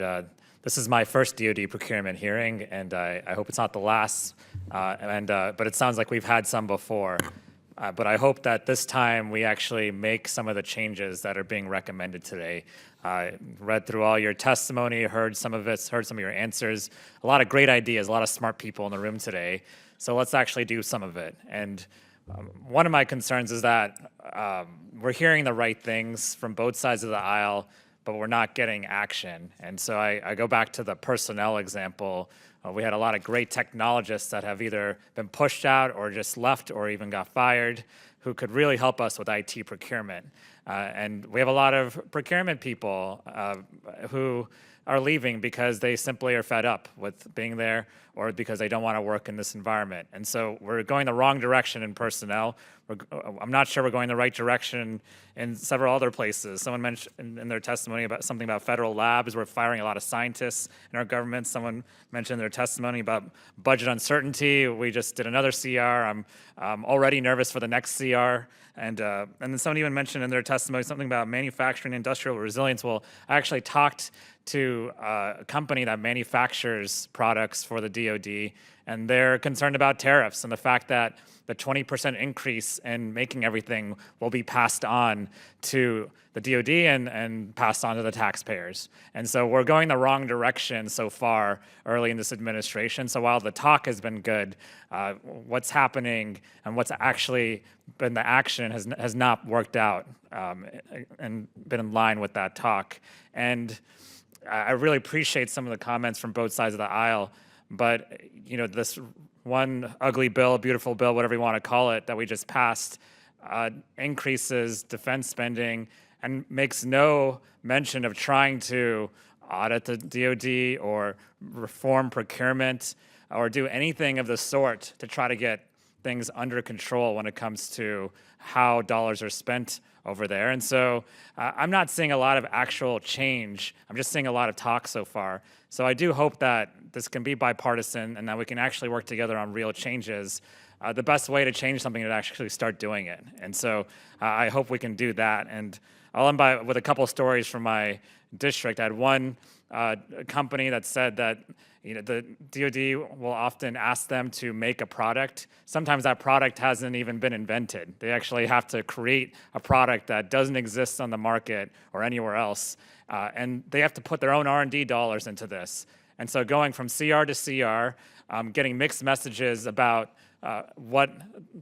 this is my first DoD procurement hearing, and I hope it's not the last. But it sounds like we've had some before. But I hope that this time we actually make some of the changes that are being recommended today. Read through all your testimony, heard some of it, heard some of your answers. A lot of great ideas, a lot of smart people in the room today. So let's actually do some of it. And one of my concerns is that we're hearing the right things from both sides of the aisle, but we're not getting action. And so I go back to the personnel example. We had a lot of great technologists that have either been pushed out or just left or even got fired who could really help us with IT procurement. And we have a lot of procurement people who are leaving because they simply are fed up with being there or because they don't want to work in this environment. And so we're going the wrong direction in personnel. I'm not sure we're going the right direction in several other places. Someone mentioned in their testimony about something about federal labs. We're firing a lot of scientists in our government. Someone mentioned in their testimony about budget uncertainty. We just did another CR. I'm already nervous for the next CR. And then someone even mentioned in their testimony something about manufacturing industrial resilience. Well, I actually talked to a company that manufactures products for the DoD, and they're concerned about tariffs and the fact that the 20% increase in making everything will be passed on to the DoD and passed on to the taxpayers. And so we're going the wrong direction so far early in this administration. So while the talk has been good, what's happening and what's actually been the action has not worked out and been in line with that talk. And I really appreciate some of the comments from both sides of the aisle, but this one ugly bill, beautiful bill, whatever you want to call it, that we just passed, increases defense spending and makes no mention of trying to audit the DoD or reform procurement or do anything of the sort to try to get things under control when it comes to how dollars are spent over there. And so I'm not seeing a lot of actual change. I'm just seeing a lot of talk so far. So I do hope that this can be bipartisan and that we can actually work together on real changes. The best way to change something is to actually start doing it. And so I hope we can do that. And I'll end with a couple stories from my district. I had one company that said that the DoD will often ask them to make a product. Sometimes that product hasn't even been invented. They actually have to create a product that doesn't exist on the market or anywhere else. And they have to put their own R&D dollars into this. And so going from CR to CR, getting mixed messages about what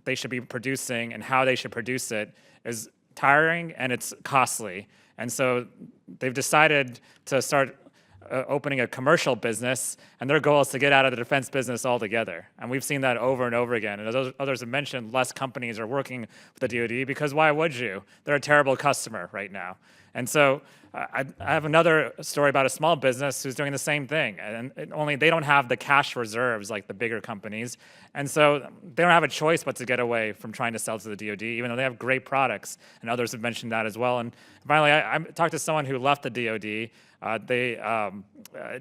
they should be producing and how they should produce it is tiring and it's costly. And so they've decided to start opening a commercial business, and their goal is to get out of the defense business altogether. And we've seen that over and over again. And as others have mentioned, less companies are working with the DoD because why would you? They're a terrible customer right now. And so I have another story about a small business who's doing the same thing, and only they don't have the cash reserves like the bigger companies. And so they don't have a choice but to get away from trying to sell to the DoD, even though they have great products, and others have mentioned that as well. And finally, I talked to someone who left the DoD. They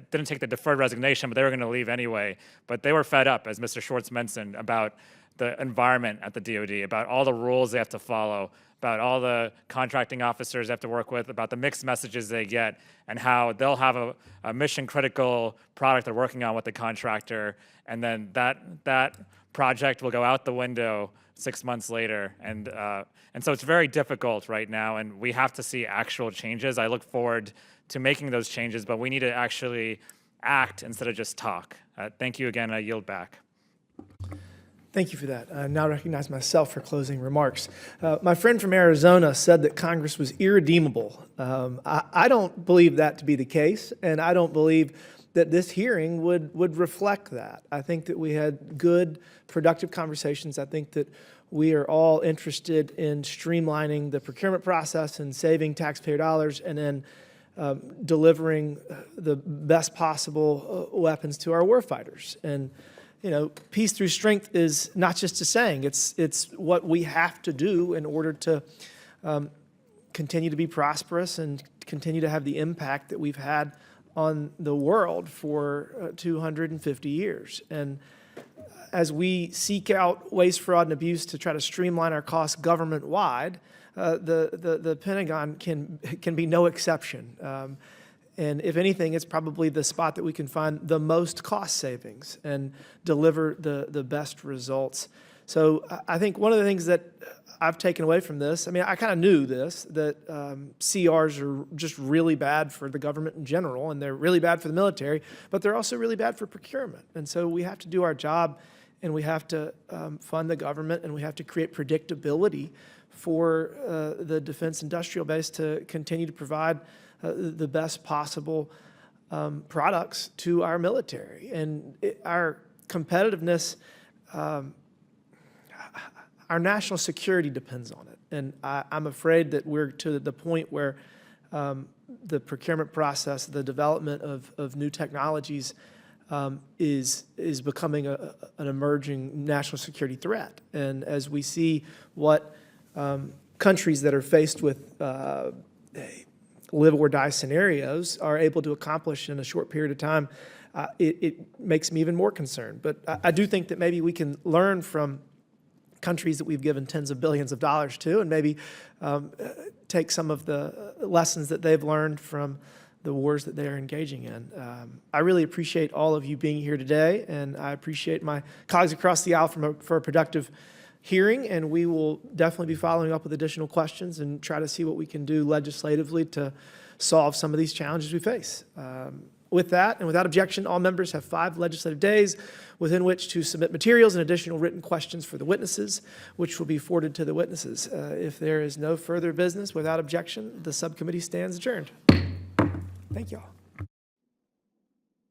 didn't take the deferred resignation, but they were going to leave anyway. But they were fed up, as Mr. Schwarz mentioned, about the environment at the DoD, about all the rules they have to follow, about all the contracting officers they have to work with, about the mixed messages they get, and how they'll have a mission-critical product they're working on with the contractor, and then that project will go out the window 6 months later. And so it's very difficult right now, and we have to see actual changes. I look forward to making those changes, but we need to actually act instead of just talk. Thank you again. I yield back. Thank you for that. I now recognize myself for closing remarks. My friend from Arizona said that Congress was irredeemable. I don't believe that to be the case, and I don't believe that this hearing would reflect that. I think that we had good, productive conversations. I think that we are all interested in streamlining the procurement process and saving taxpayer dollars, and then delivering the best possible weapons to our warfighters. And peace through strength is not just a saying, it's what we have to do in order to continue to be prosperous and continue to have the impact that we've had on the world for 250 years. And as we seek out waste, fraud, and abuse to try to streamline our costs government-wide, the Pentagon can be no exception. And if anything, it's probably the spot that we can find the most cost savings and deliver the best results. So I think one of the things that I've taken away from this, I mean, I kind of knew this, that CRs are just really bad for the government in general, and they're really bad for the military, but they're also really bad for procurement. And so we have to do our job, and we have to fund the government, and we have to create predictability for the defense industrial base to continue to provide the best possible products to our military. And our competitiveness, our national security depends on it. And I'm afraid that we're to the point where the procurement process, the development of new technologies is becoming an emerging national security threat. And as we see what countries that are faced with live or die scenarios are able to accomplish in a short period of time, it makes me even more concerned. But I do think that maybe we can learn from countries that we've given tens of billions of dollars to, and maybe take some of the lessons that they've learned from the wars that they are engaging in. I really appreciate all of you being here today, and I appreciate my colleagues across the aisle for a productive hearing, and we will definitely be following up with additional questions and try to see what we can do legislatively to solve some of these challenges we face. With that, and without objection, all members have 5 legislative days within which to submit materials and additional written questions for the witnesses, which will be forwarded to the witnesses. If there is no further business, without objection, the subcommittee stands adjourned. Thank you all.